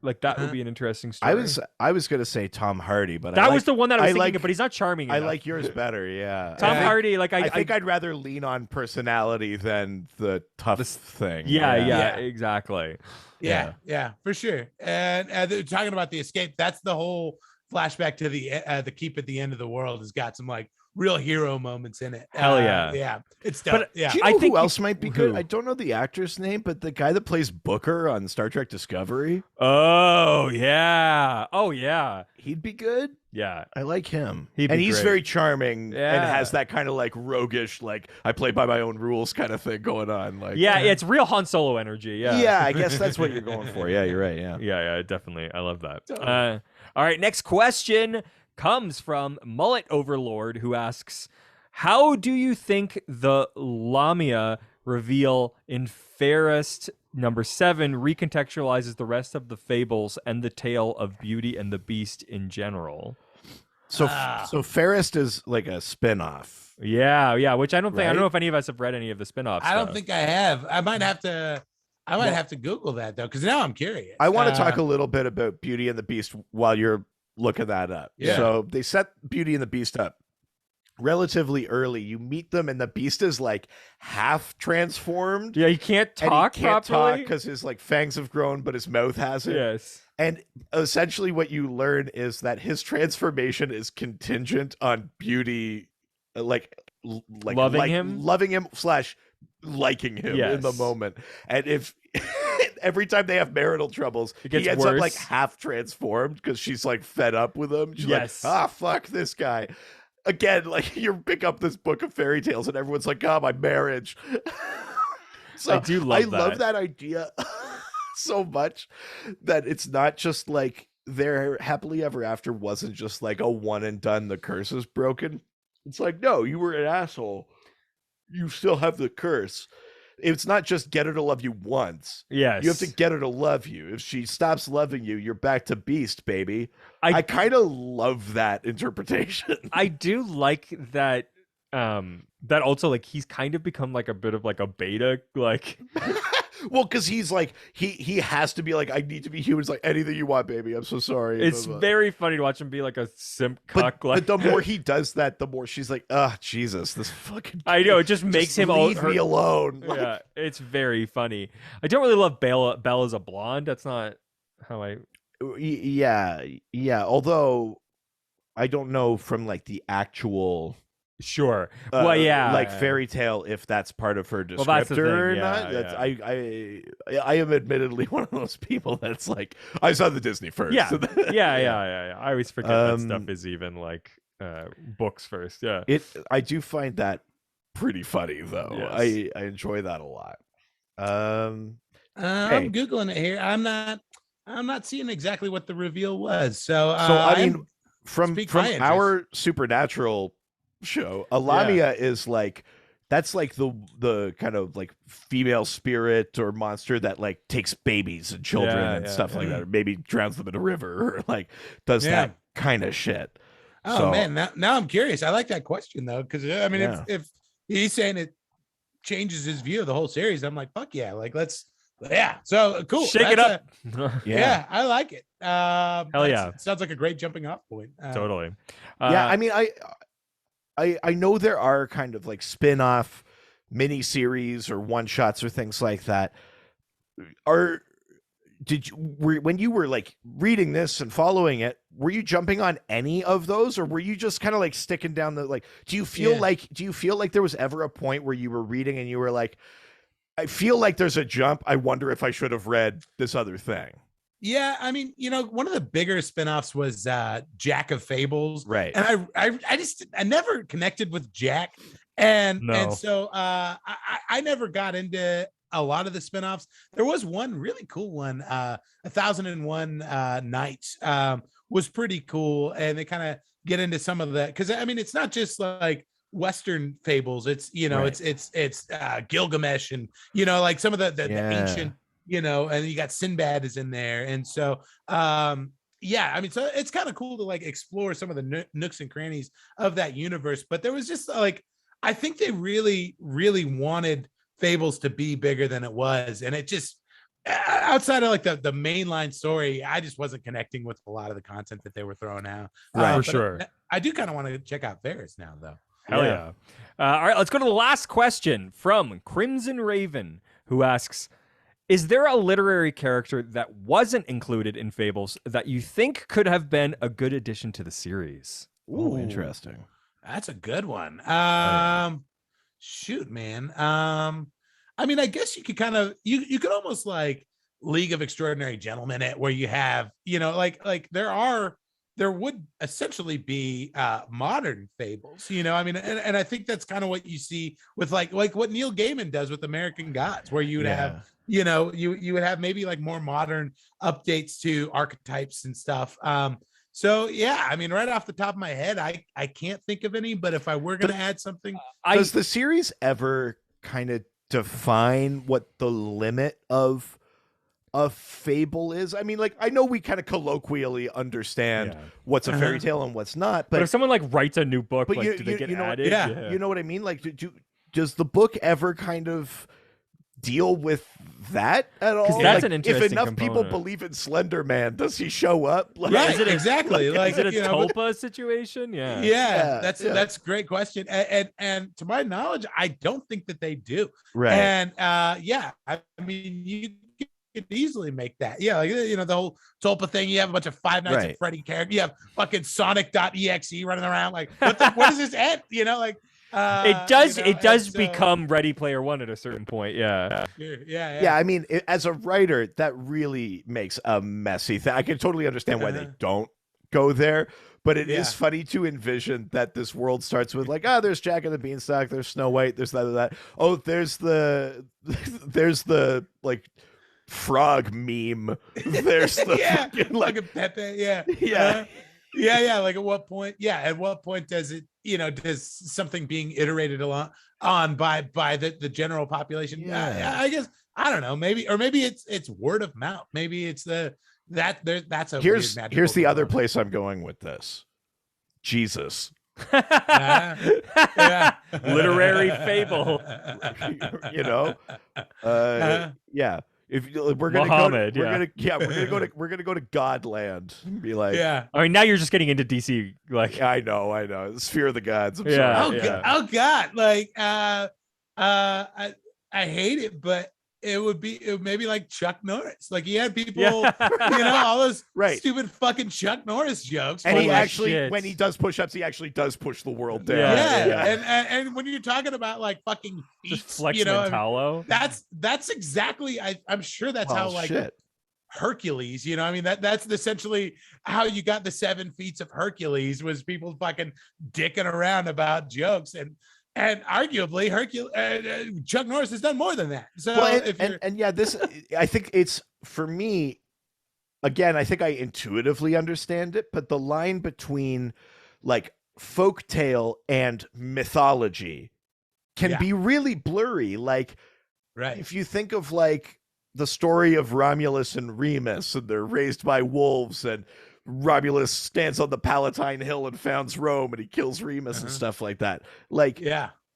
Like that would be an interesting story. I was gonna say Tom Hardy, but that was the one that I was thinking of, but he's not charming enough. I like yours better, yeah. Tom Hardy, like I think I'd rather lean on personality than the tough thing. Yeah, exactly. Yeah, for sure. And they're talking about the escape. That's the whole flashback to the keep at the end of the world has got some like real hero moments in it. Hell yeah. Yeah. It's dope. But do you know who else might be good? I don't know the actor's name, but the guy that plays Booker on Star Trek Discovery. Oh yeah. He'd be good. Yeah. I like him. He's great. Very charming and has that kind of like roguish, like I play by my own rules kind of thing going on. Like it's real Han Solo energy. Yeah. Yeah, I guess that's what you're going for. Yeah, you're right. Yeah. Yeah, definitely. I love that. Totally. All right, next question comes from Mullet Overlord, who asks, how do you think the Lamia reveal in Fairest number 7 recontextualizes the rest of the Fables and the tale of Beauty and the Beast in general? So Fairest is like a spin-off. Yeah, which I don't think, I don't know if any of us have read any of the spin-offs. I don't think I have. I might have to Google that though, because now I'm curious. I want to talk a little bit about Beauty and the Beast while you're looking that up. Yeah. So they set Beauty and the Beast up relatively early. You meet them and the beast is like half transformed. Yeah, he can't And talk he can't talk properly. because his like fangs have grown, but his mouth hasn't. Yes. And essentially what you learn is that his transformation is contingent on beauty, like Loving him? loving him / liking him in the Yes. moment. And if every time they have marital troubles, It he gets ends up like worse. half transformed because she's like fed up with him. She's Yes. like, fuck this guy. Again, like you pick up this book of fairy tales and everyone's like, oh, my marriage. So I do love I love that idea so much that it's not just like their happily ever after wasn't just like a one and done, the curse is broken. It's like, no, you were an asshole. You still have the curse. It's not just get her to love you once. Yes. You have to get her to love you. If she stops loving you, you're back to beast, baby. I- I kind of love that interpretation. I do like that that also like he's kind of become like a bit of like a beta, like Well, because he's like he has to be like, I need to be human. It's like, anything you want, baby. I'm so sorry. it's Blah, blah. very funny to watch him be like a simp cuck. But the more he does that, the more she's like, Jesus, this fucking I know, it just makes him all leave me alone. Like, yeah, it's very funny. I don't really love Belle as a blonde. That's not how I yeah. Although I don't know from like the actual sure. Well, yeah. like fairy tale if that's part of her descriptor Well, that's the thing, or yeah, not. yeah. I am admittedly one of those people that's like, I saw the Disney first. Yeah. Yeah. I always forget that stuff is even like books first. Yeah. I do find that pretty funny though. Yes. I enjoy that a lot. I'm googling it here. I'm not seeing exactly what the reveal was. So I mean, from speak my interest. our Supernatural show, Alamia is like, that's like the kind of like female spirit or monster that like takes babies and children and stuff like that, or maybe drowns them in a river or like does that kind of shit. Oh man, now I'm curious. I like that question though, because I mean, if he's saying it changes his view of the whole series, I'm like, fuck yeah, like let's So cool. Shake it up. Yeah, I like it. Hell yeah. Sounds like a great jumping off point. Totally. I mean, I know there are kind of like spin-off mini series or one shots or things like that. When you were like reading this and following it, were you jumping on any of those, or were you just kind of like sticking down the like? Do you feel like there was ever a point where you were reading and you were like, I feel like there's a jump. I wonder if I should have read this other thing. Yeah, I mean, one of the bigger spinoffs was Jack of Fables, right? And I never connected with Jack, and so I never got into a lot of the spinoffs. There was one really cool one, 1001 Nights, was pretty cool, and they kind of get into some of that because I mean, it's not just like Western fables. It's it's Gilgamesh and like some of the ancient. And you got Sinbad is in there. And so, I mean, so it's kind of cool to like explore some of the nooks and crannies of that universe. But there was just like, I think they really, really wanted Fables to be bigger than it was. And it just, outside of like the mainline story, I just wasn't connecting with a lot of the content that they were throwing out. For sure. I do kind of want to check out Varys now, though. Hell yeah. All right, let's go to the last question from Crimson Raven, who asks, is there a literary character that wasn't included in Fables that you think could have been a good addition to the series? Ooh, interesting. That's a good one. Shoot, man. I mean, I guess you could kind of you could almost like League of Extraordinary Gentlemen it, where you have, like there would essentially be modern Fables, I mean, and I think that's kind of what you see with like what Neil Gaiman does with American Gods, where you would have you would have maybe like more modern updates to archetypes and stuff. So yeah, I mean, right off the top of my head, I can't think of any, but if I were going to add something, does the series ever kind of define what the limit of a fable is? I mean, like, I know we kind of colloquially understand what's a fairy tale and what's not, but if someone like writes a new book, like, do they get you know, added? You know what I mean? Like, does the book ever kind of deal with that at all? 'Cause that's Like, an interesting if enough people component. believe in Slender Man, does he show up? Like, Right, Is it exactly. Like, Is it a you know, but- Tulpa situation? Yeah. yeah, that's yeah. that's a great question. And to my knowledge, I don't think that they do. Right. And yeah, I mean, you could easily make that. Yeah, like, you know, the whole Tulpa thing. You have a bunch of Five Nights at Right. Freddy characters. You have fucking Sonic.exe running around. Like, what does this end? You know, like It does. you know, It does and so- become Ready Player One at a certain point. Yeah. Yeah, I mean, as a writer, that really makes a messy thing. I can totally understand why they don't go there, but it is funny to envision that this world starts with like, oh, there's Jack and the Beanstalk, there's Snow White, there's that. Oh, there's the like frog meme. There's the fucking, like a Pepe. Yeah. Yeah. Like at what point? Yeah. At what point does it, you know, does something being iterated on by the general population? Yeah. I guess, I don't know, maybe it's word of mouth. Maybe it's that's a here's weird magical the other component. place I'm going with this. Jesus. Yeah. Literary fable. You know? Yeah. If we're gonna Muhammad, go, yeah. we're gonna go to Godland and be like, Yeah. I mean, now you're just getting into DC. Like, I know, the Sphere of the Gods. I'm Yeah. sorry. Oh God. Like I hate it, but it would maybe like Chuck Norris. Like he had people, you know, all those Right. stupid fucking Chuck Norris jokes. And he Holy actually, shit. when he does push-ups, he actually does push the world down. Yeah. And when you're talking about like fucking just feats, Flex you know, I mean, Mentallo. that's exactly I'm sure that's how like shit. Hercules, you know, I mean that's essentially how you got the 7 feats of Hercules, was people fucking dicking around about jokes, and arguably Chuck Norris has done more than that. So Well, if you're and yeah, this, I think it's, for me, again, I think I intuitively understand it, but the line between like folktale and mythology can be really blurry. Like, right, if you think of like the story of Romulus and Remus, and they're raised by wolves, and Romulus stands on the Palatine Hill and founds Rome, and he kills Remus and stuff like that. Like,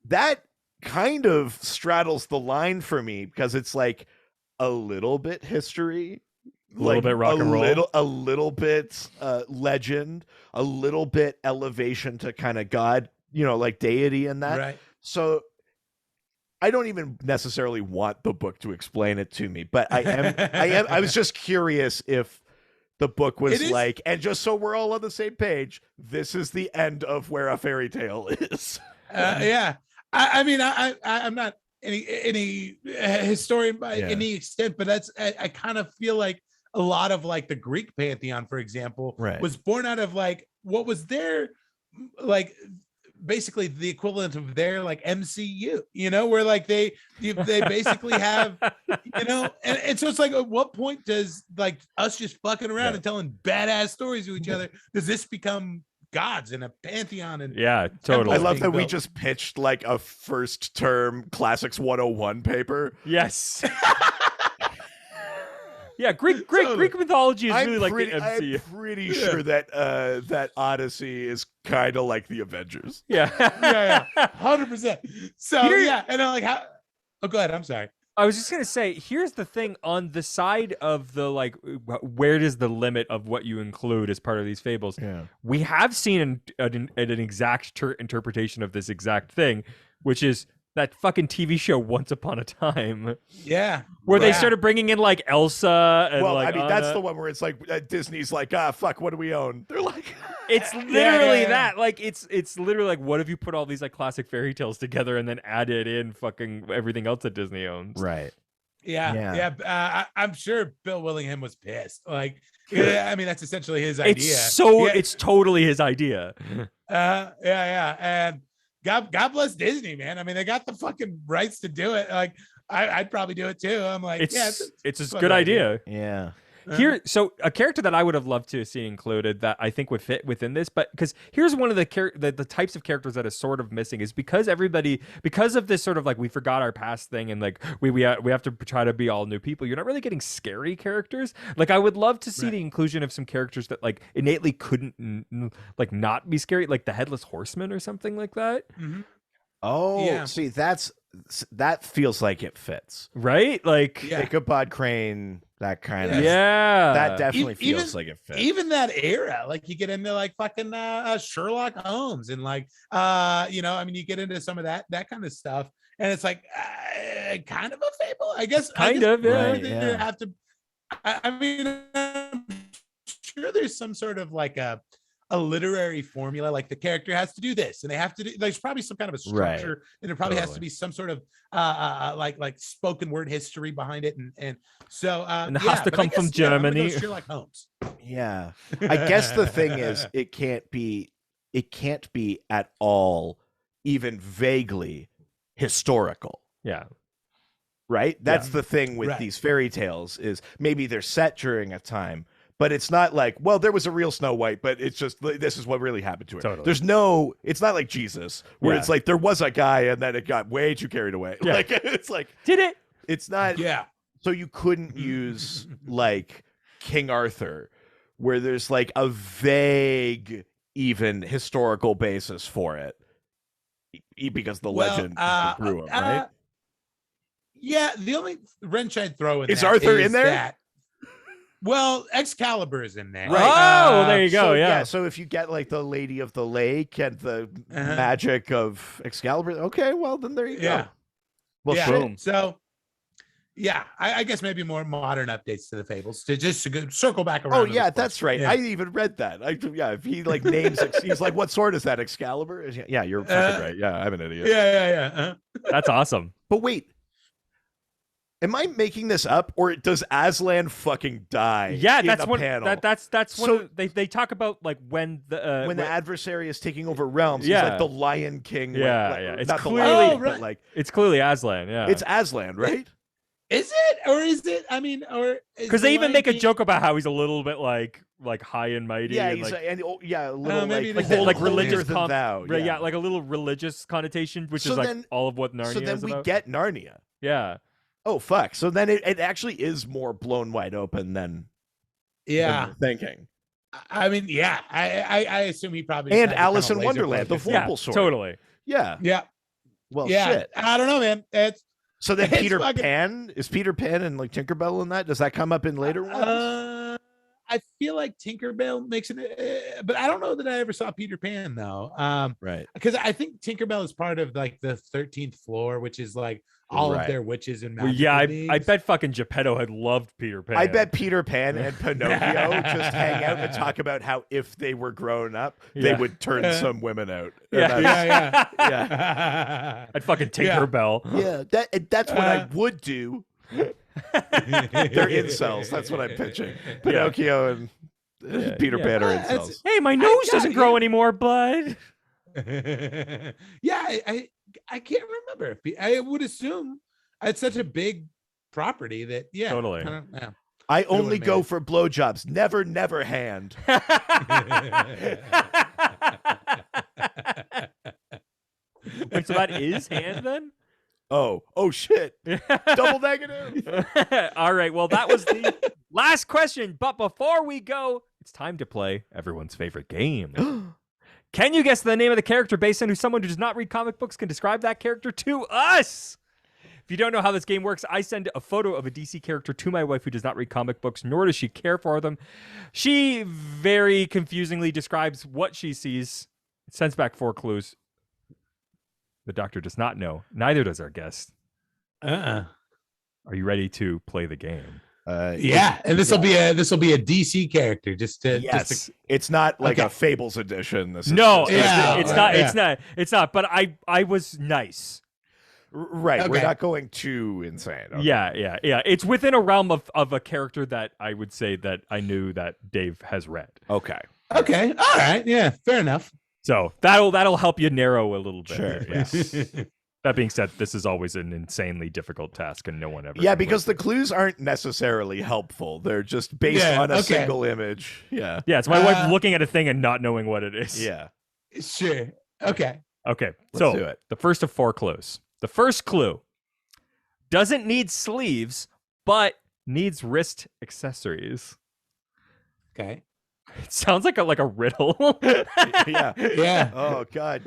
that kind of straddles the line for me, because it's like a little bit history, a little bit rock and roll, a little bit legend, a little bit elevation to kind of God, you know, like deity and that. right. So I don't even necessarily want the book to explain it to me, but I was just curious if the book was like, and just so we're all on the same page, this is the end of where a fairy tale is. Yeah. I mean, I'm not any historian by any extent, but I kind of feel like a lot of like the Greek pantheon, for example, was born out of like what was their like basically the equivalent of their like MCU, you know, where like they basically have, you know, and so it's like, at what point does like us just fucking around and telling badass stories to each other, does this become gods in a pantheon? And totally. I love that we just pitched like a first term classics 101 paper. Yes. Yeah, Greek mythology is really like the MCU. I'm pretty sure that that Odyssey is kind of like the Avengers. Yeah. 100%. So and I'm like, how? Oh, go ahead. I'm sorry. I was just gonna say, here's the thing on the side of the like, where does the limit of what you include as part of these fables? Yeah. We have seen an exact interpretation of this exact thing, which is that fucking TV show Once Upon a Time. Yeah. Where they started bringing in like Elsa and well, like I mean, Anna. that's the one where it's like Disney's like, fuck, what do we own? They're like, it's literally that. Like, it's literally like, what if you put all these like classic fairy tales together and then added in fucking everything else that Disney owns? Right. Yeah. I'm sure Bill Willingham was pissed. Like, I mean, that's essentially his idea. It's totally his idea. And God bless Disney, man. I mean, they got the fucking rights to do it. Like, I'd probably do it too. I'm like, it's a good idea. Yeah. Here, so a character that I would have loved to see included that I think would fit within this, but because here's one of the types of characters that is sort of missing is because of this sort of like we forgot our past thing and like we have to try to be all new people. You're not really getting scary characters. Like I would love to see the inclusion of some characters that like innately couldn't like not be scary, like the Headless Horseman or something like that. Mm-hmm. Oh, see, that's that feels like it fits. right? Like, Yeah. Ichabod Crane, that kind of yeah, that definitely feels Even- like it fits. Even that era, like you get into like fucking Sherlock Holmes and like I mean, you get into some of that kind of stuff, and it's like kind of a fable, I guess. Kind of, yeah. Right, yeah. Have to. I mean, I'm sure there's some sort of like a literary formula, like the character has to do this and they have to do, there's probably some kind of a structure, and there probably has to Totally. be some sort of like spoken word history behind it, and so And it has to but I come from guess, I'm gonna go Germany. Sherlock Holmes. Yeah. I guess the thing is it can't be at all even vaguely historical. yeah, Right? That's the thing with Right. these fairy tales is maybe they're set during a time, but it's not like, well, there was a real Snow White, but it's just this is what really happened to her. Totally. There's no, it's not like Jesus where Yeah. it's like there was a guy and then it got way too carried away. Yeah. Like it's like did it? it's not Yeah. so you couldn't use like King Arthur where there's like a vague even historical basis for it because the legend grew him, right? Yeah, the only wrench I'd throw in Is that Arthur is in there? that- well, Excalibur is in there. Oh, there you go. So, yeah. So if you get like the Lady of the Lake and the Uh-huh. magic of Excalibur, okay, well then there you Yeah. go. Well, yeah. shit. So, yeah, I guess maybe more modern updates to the Fables to just to circle back around. Oh to yeah, the that's question. right. Yeah. I even read that. If he like names, he's like, "What sword is that? Excalibur?" Yeah, you're fucking right. Yeah, I'm an idiot. yeah. Uh-huh. That's awesome. But wait, am I making this up, or does Aslan fucking die? Yeah, in that's a one. panel? That's So- one. They talk about like when the when the adversary is taking over realms. He's Yeah. like the Lion King. Yeah, like, yeah. It's not clearly- the Lion King, Oh, right. but like it's clearly Aslan. Yeah, it's Aslan, right? Is it or is it? I mean, or because they even make a joke about how he's a little bit like high and mighty. Yeah, and he's like, a little maybe like they- holier like religious than comp- thou. right, yeah, like a little religious connotation, which So is like then- all of what Narnia so then is we about. get Narnia. Yeah, Oh fuck! So then it actually is more blown wide open than Yeah, we're thinking. I mean, yeah. I assume he probably And just had to Alice kinda in laser Wonderland, the focus. yeah, Vorpal sword. totally. Yeah. Yeah, Well, yeah. shit. I don't know, man. It's So then It's Peter fucking- Pan is Peter Pan and like Tinkerbell in that? Does that come up in later ones? I feel like Tinkerbell makes it, but I don't know that I ever saw Peter Pan though. Right. Because I think Tinkerbell is part of like the 13th floor, which is like all Right. of their witches and Well, magical yeah, I beings. bet fucking Geppetto had loved Peter Pan. I bet Peter Pan and Pinocchio just hang out and talk about how if they were grown up, they Yeah. would turn some women out. And Yeah, that's- yeah. yeah. I'd fucking Yeah. Tinkerbell. Yeah, that's what I would do. They're incels. That's what I'm pitching. Pinocchio and Yeah, Peter yeah. Pan are That's- incels. Hey, my nose got doesn't it, grow yeah. anymore, bud. Yeah, I can't remember. I would assume it's such a big property that Totally. Yeah. I would've only made go it. for blowjobs. Never hand. Wait, so that is hand then? Oh shit. Double negative. All right. Well, that was the last question. But before we go, it's time to play everyone's favorite game. Can you guess the name of the character based on who someone who does not read comic books can describe that character to us? If you don't know how this game works, I send a photo of a DC character to my wife who does not read comic books, nor does she care for them. She very confusingly describes what she sees, sends back 4 clues. The doctor does not know. Neither does our guest. Are you ready to play the game? Yeah, and this will be a DC character. Just to Yes. It's not like Okay. a Fables edition. This is No, just- Yeah, it's not. yeah. It's not. It's not. But I was nice. Right. We're Okay. not going too insane. Okay. Yeah. It's within a realm of a character that I would say that I knew that Dave has read. Okay. Okay, all right, yeah, fair enough. So that'll help you narrow a little bit. Sure. Yeah. That being said, this is always an insanely difficult task, and no one ever. Yeah, can because the win. clues aren't necessarily helpful. They're just based Yeah, on a okay. single image. Yeah. Yeah, it's my wife looking at a thing and not knowing what it is. Yeah. Sure. Okay. Okay. Let's So do it. the first of 4 clues. The first clue doesn't need sleeves, but needs wrist accessories. Okay. It sounds like a riddle. Yeah. Yeah. Oh God.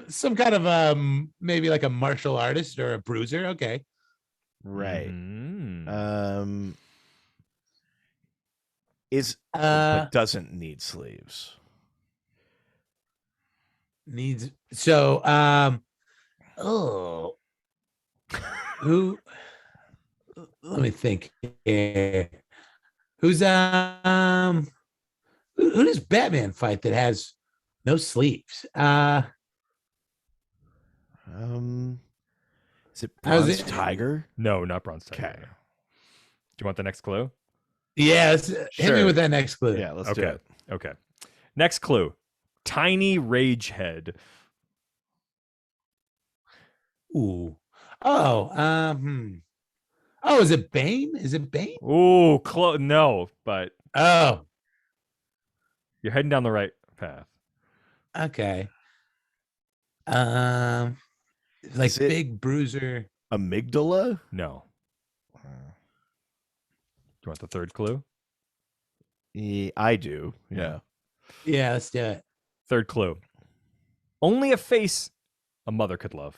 Some kind of maybe like a martial artist or a bruiser. Okay. Right. Mhm. But doesn't need sleeves. Needs oh who let me think here. Who's who does Batman fight that has no sleeves? Is it How's Bronze it- Tiger? No, not Bronze Tiger. Okay. Do you want the next clue? Yeah, hit me Sure. with that next clue. Yeah, let's do Okay. it. Okay. Next clue. Tiny rage head. Ooh. Oh, oh, is it Bane? Is it Bane? Ooh, no, but Oh, you're heading down the right path. okay. Like Is it- big bruiser. Amygdala? No. Do you want the third clue? Yeah, I do. Yeah. Yeah, let's do it. Third clue. Only a face a mother could love.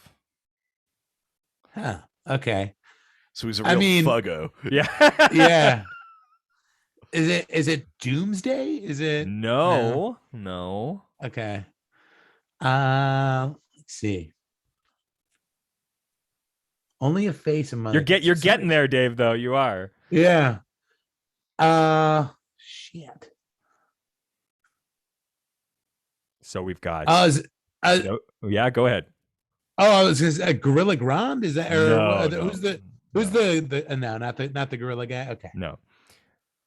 Huh. Okay. So he's a I real mean- fuggo. Yeah. Yeah. Is it Doomsday? Is it No. Okay. Let's see. Only a face a mother. You're getting there, Dave, though. You are. Yeah. Shit. So we've got Is yeah, go ahead. I was gonna say, Gorilla Grodd. Is that or No, who's the no, not the gorilla guy? Okay. No.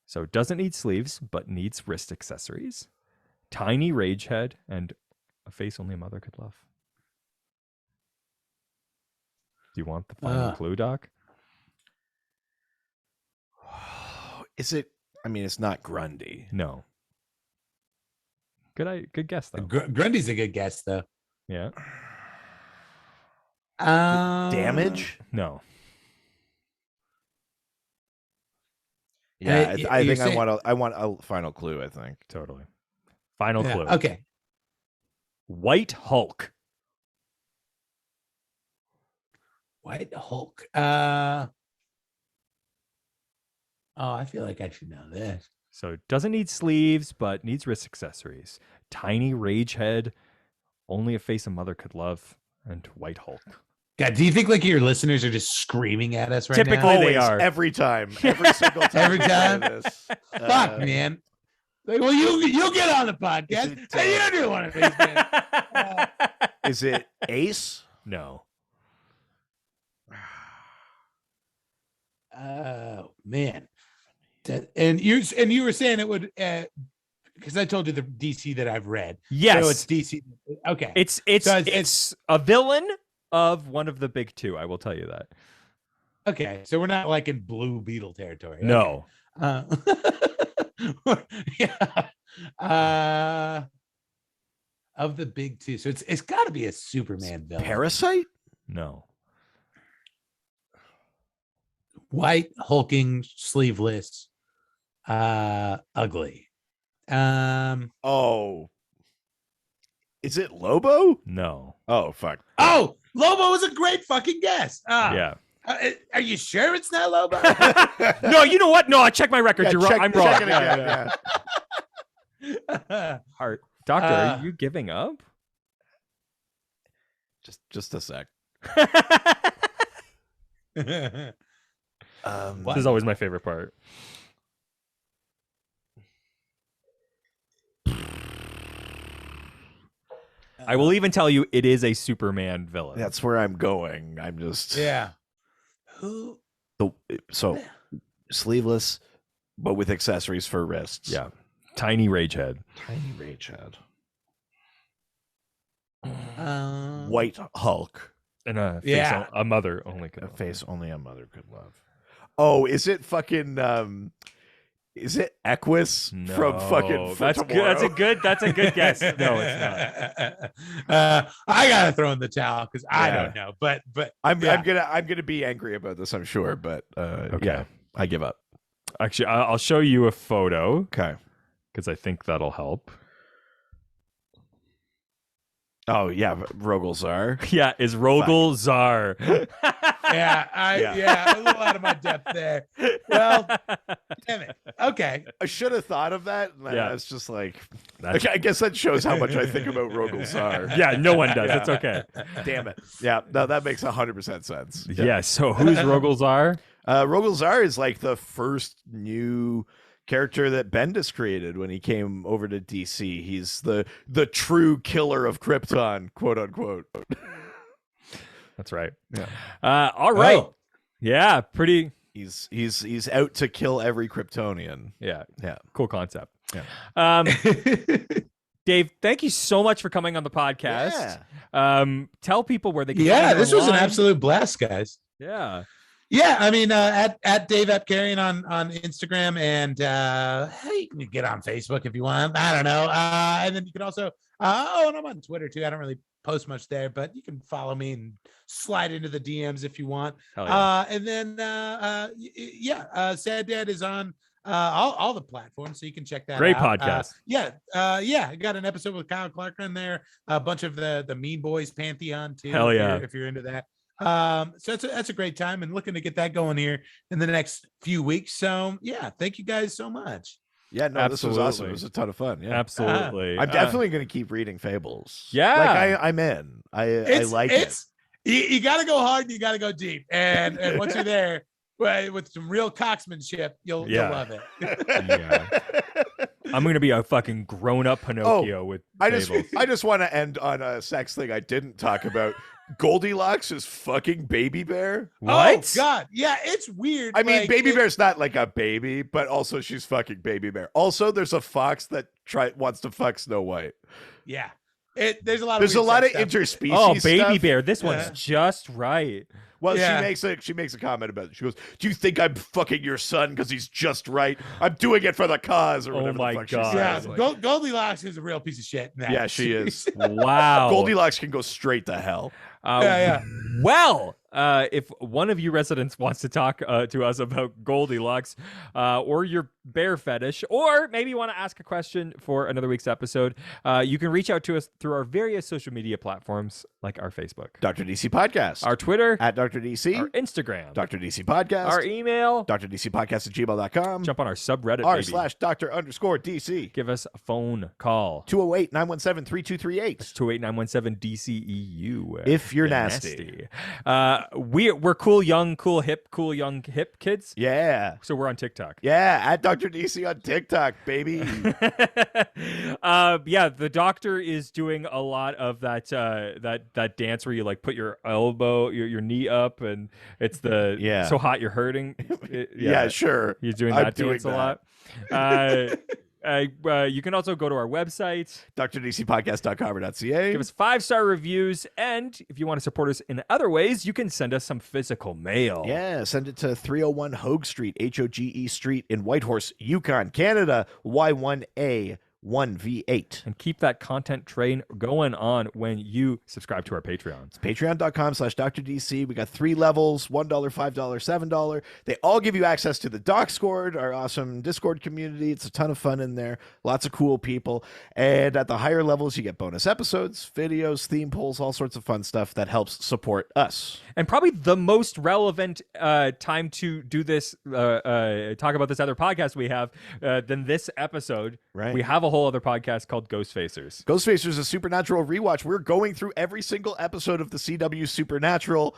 So doesn't need sleeves, but needs wrist accessories. Tiny rage head and a face only a mother could love. Do you want the final clue, Doc? Is it? I mean, it's not Grundy. No. Good guess though. Grundy's a good guess though. Yeah. Damage? No. Yeah, I you're think saying- I want a final clue. I think. Totally. Final Yeah, clue. okay. White Hulk. White Hulk. Oh, I feel like I should know this. So doesn't need sleeves, but needs wrist accessories. Tiny rage head, only a face a mother could love, and White Hulk. God, do you think like your listeners are just screaming at us right Typically now? they are. Every time. Every single time. Every we say time? this. Fuck, man. Like, well, you'll get on the podcast. it, Hey, you do one of these, man. Is it Ace? No. Oh man. And you were saying it would because I told you the DC that I've read. Yes. So it's DC. Okay. It's So it's a villain of one of the big two. I will tell you that. Okay. So we're not like in Blue Beetle territory. No. Yeah. Of the big two. So it's got to be a Superman villain. Parasite? No. White, hulking, sleeveless, ugly. Oh. Is it Lobo? No. Oh, fuck. Oh, Lobo was a great fucking guess. Yeah. Are you sure it's not Lobo? No, you know what? No, I checked my record. Yeah, You're wrong. I'm wrong. check it again, yeah. Heart. Doctor, are you giving up? Just a sec. This is always my favorite part. I will even tell you it is a Superman villain. That's where I'm going. I'm just Yeah. Who? So sleeveless, but with accessories for wrists. Yeah. Tiny rage head. Tiny rage head. Um, White Hulk. And a face Yeah. a mother only could A love. face only a mother could love. Oh, is it fucking is it Equus from fucking For that's Tomorrow? good. That's a good guess. No, it's not. I gotta throw in the towel because I Yeah. don't know, but I'm yeah. gonna be angry about this, I'm sure, but Okay. yeah, I give up. Actually, I'll show you a photo. Okay. because I think that'll help. Oh yeah, Rogol Czar. Yeah, is Rogol Czar. Yeah, a little out of my depth there. Well, damn it. Okay. I should have thought of that. Yeah. It's just like, I guess that shows how much I think about Rogol Czar. Yeah, no one does. It's okay. Damn it. Yeah, no, that makes 100% sense. Yeah. So who's Rogol Czar? Rogol Czar is like the first new character that Bendis created when he came over to DC. He's the true killer of Krypton, quote unquote. That's right. Yeah. All right. Oh. Yeah, pretty. He's out to kill every Kryptonian. Yeah. Yeah. Cool concept. Yeah. Dave, thank you so much for coming on the podcast. Tell people where they can Yeah, find you this was an online. absolute blast, guys. Yeah. Yeah, I mean, at Dave Apkarian on Instagram, and hey, you can get on Facebook if you want. I don't know. And then you can also, and I'm on Twitter too. I don't really post much there, but you can follow me and slide into the DMs if you want. Hell yeah. And then, Sad Dad is on all the platforms, so you can check that Great out. podcast. I got an episode with Kyle Clark in there, a bunch of the Mean Boys Pantheon too. Hell yeah. If you're into that. So that's a great time, and looking to get that going here in the next few weeks. So yeah, thank you guys so much. Yeah, no, Absolutely. this was awesome. It was a ton of fun. Yeah. Absolutely. I'm definitely going to keep reading Fables. Yeah. Like I'm in. I like it. You got to go hard and you got to go deep. And once you're there, with some real cocksmanship, you'll love it. Yeah. I'm going to be a fucking grown-up Pinocchio with Fables. I just want to end on a sex thing I didn't talk about. Goldilocks is fucking Baby Bear. What? Oh God, yeah, it's weird. I mean, Baby Bear's not like a baby, but also she's fucking Baby Bear. Also, there's a fox that wants to fuck Snow White. Yeah, there's a lot. There's of a lot of stuff. interspecies. Oh, Baby stuff. Bear. This one's just right. Well, Yeah. she makes a comment about it. She goes, "Do you think I'm fucking your son because he's just right? I'm doing it for the cause." Or whatever my the fuck God. she Yeah, says. Like, Goldilocks is a real piece of shit. in that. yeah, she is. Wow. Goldilocks can go straight to hell. Yeah. Well, if one of you residents wants to talk to us about Goldilocks or your bear fetish, or maybe you want to ask a question for another week's episode, you can reach out to us through our various social media platforms like our Facebook, Dr. DC Podcast. our Twitter, at Dr. DC. our Instagram, Dr. DC Podcast. our email, DrDCPodcast@gmail.com. jump on our subreddit, baby. r/Dr_DC. Give us a phone call. 208-917-3238. 208-917-DCEU. If you're nasty. We're cool, young, hip kids. Yeah. So we're on TikTok. Yeah, at Dr. DC on TikTok, baby. Yeah, the doctor is doing a lot of that dance where you like put your elbow, your knee up, and it's the so hot you're hurting. Yeah, sure. He's doing I'm that doing dance a lot. You can also go to our website, DrDCPodcast.com.ca. give us 5-star reviews, and if you want to support us in other ways, you can send us some physical mail. Yeah, send it to 301 Hogue Street, Hoge Street in Whitehorse, Yukon, Canada, Y1A 1V8. And keep that content train going on when you subscribe to our Patreon. It's patreon.com/DrDC. We got 3 levels, $1, $5, $7. They all give you access to the Discord, our awesome Discord community. It's a ton of fun in there. Lots of cool people. And at the higher levels, you get bonus episodes, videos, theme polls, all sorts of fun stuff that helps support us. And probably the most relevant time to do this, talk about this other podcast we have than this episode. Right. We have a whole other podcast called Ghost Facers. Ghostfacers is a Supernatural rewatch. We're going through every single episode of the CW Supernatural,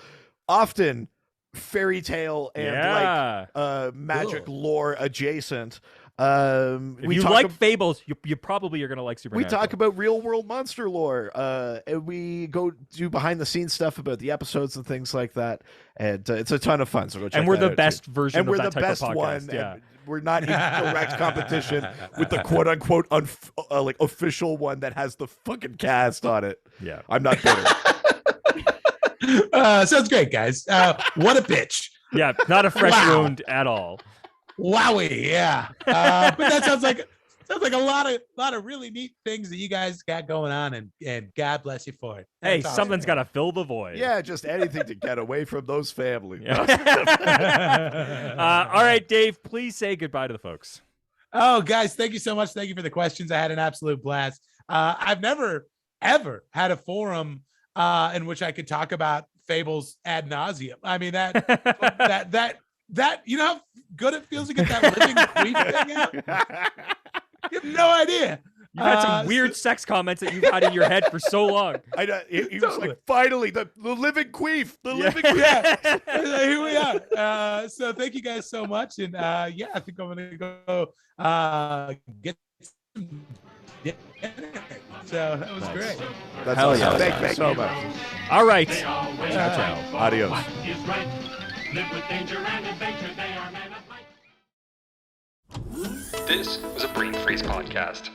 often fairy tale and magic lore adjacent. If you like Fables, you probably are going to like Supernatural. We talk about real world monster lore. And we go do behind the scenes stuff about the episodes and things like that. And it's a ton of fun. So go check and we're that the out, best too. version and of we're that the type best of podcast. one. Yeah. And we're not in direct competition with the quote unquote like official one that has the fucking cast on it. Yeah. I'm not bitter. Sounds great, guys. What a bitch. Yeah, not a fresh Wow. wound at all. Wowie, yeah. But that sounds like a lot of really neat things that you guys got going on, and God bless you for it. Hey, That's something's awesome. got to fill the void. Yeah, just anything to get away from those families. Yeah. All right, Dave, please say goodbye to the folks. Oh, guys, thank you so much. Thank you for the questions. I had an absolute blast. I've never, ever had a forum in which I could talk about Fables ad nauseum. I mean, that, you know how good it feels to get that living queef thing out? You have no idea. You've had some weird sex comments that you've had in your head for so long. I know. He was like, finally, the living queef. The living queef. Yeah. Here we are. So thank you guys so much. And yeah, I think I'm going to go get some dinner. So that was great. That's Hell awesome. yeah. Thank you so much. All right. Ciao, ciao. Adios. What is right? Live with danger and adventure. They are men of might. This was a Brain Freeze podcast.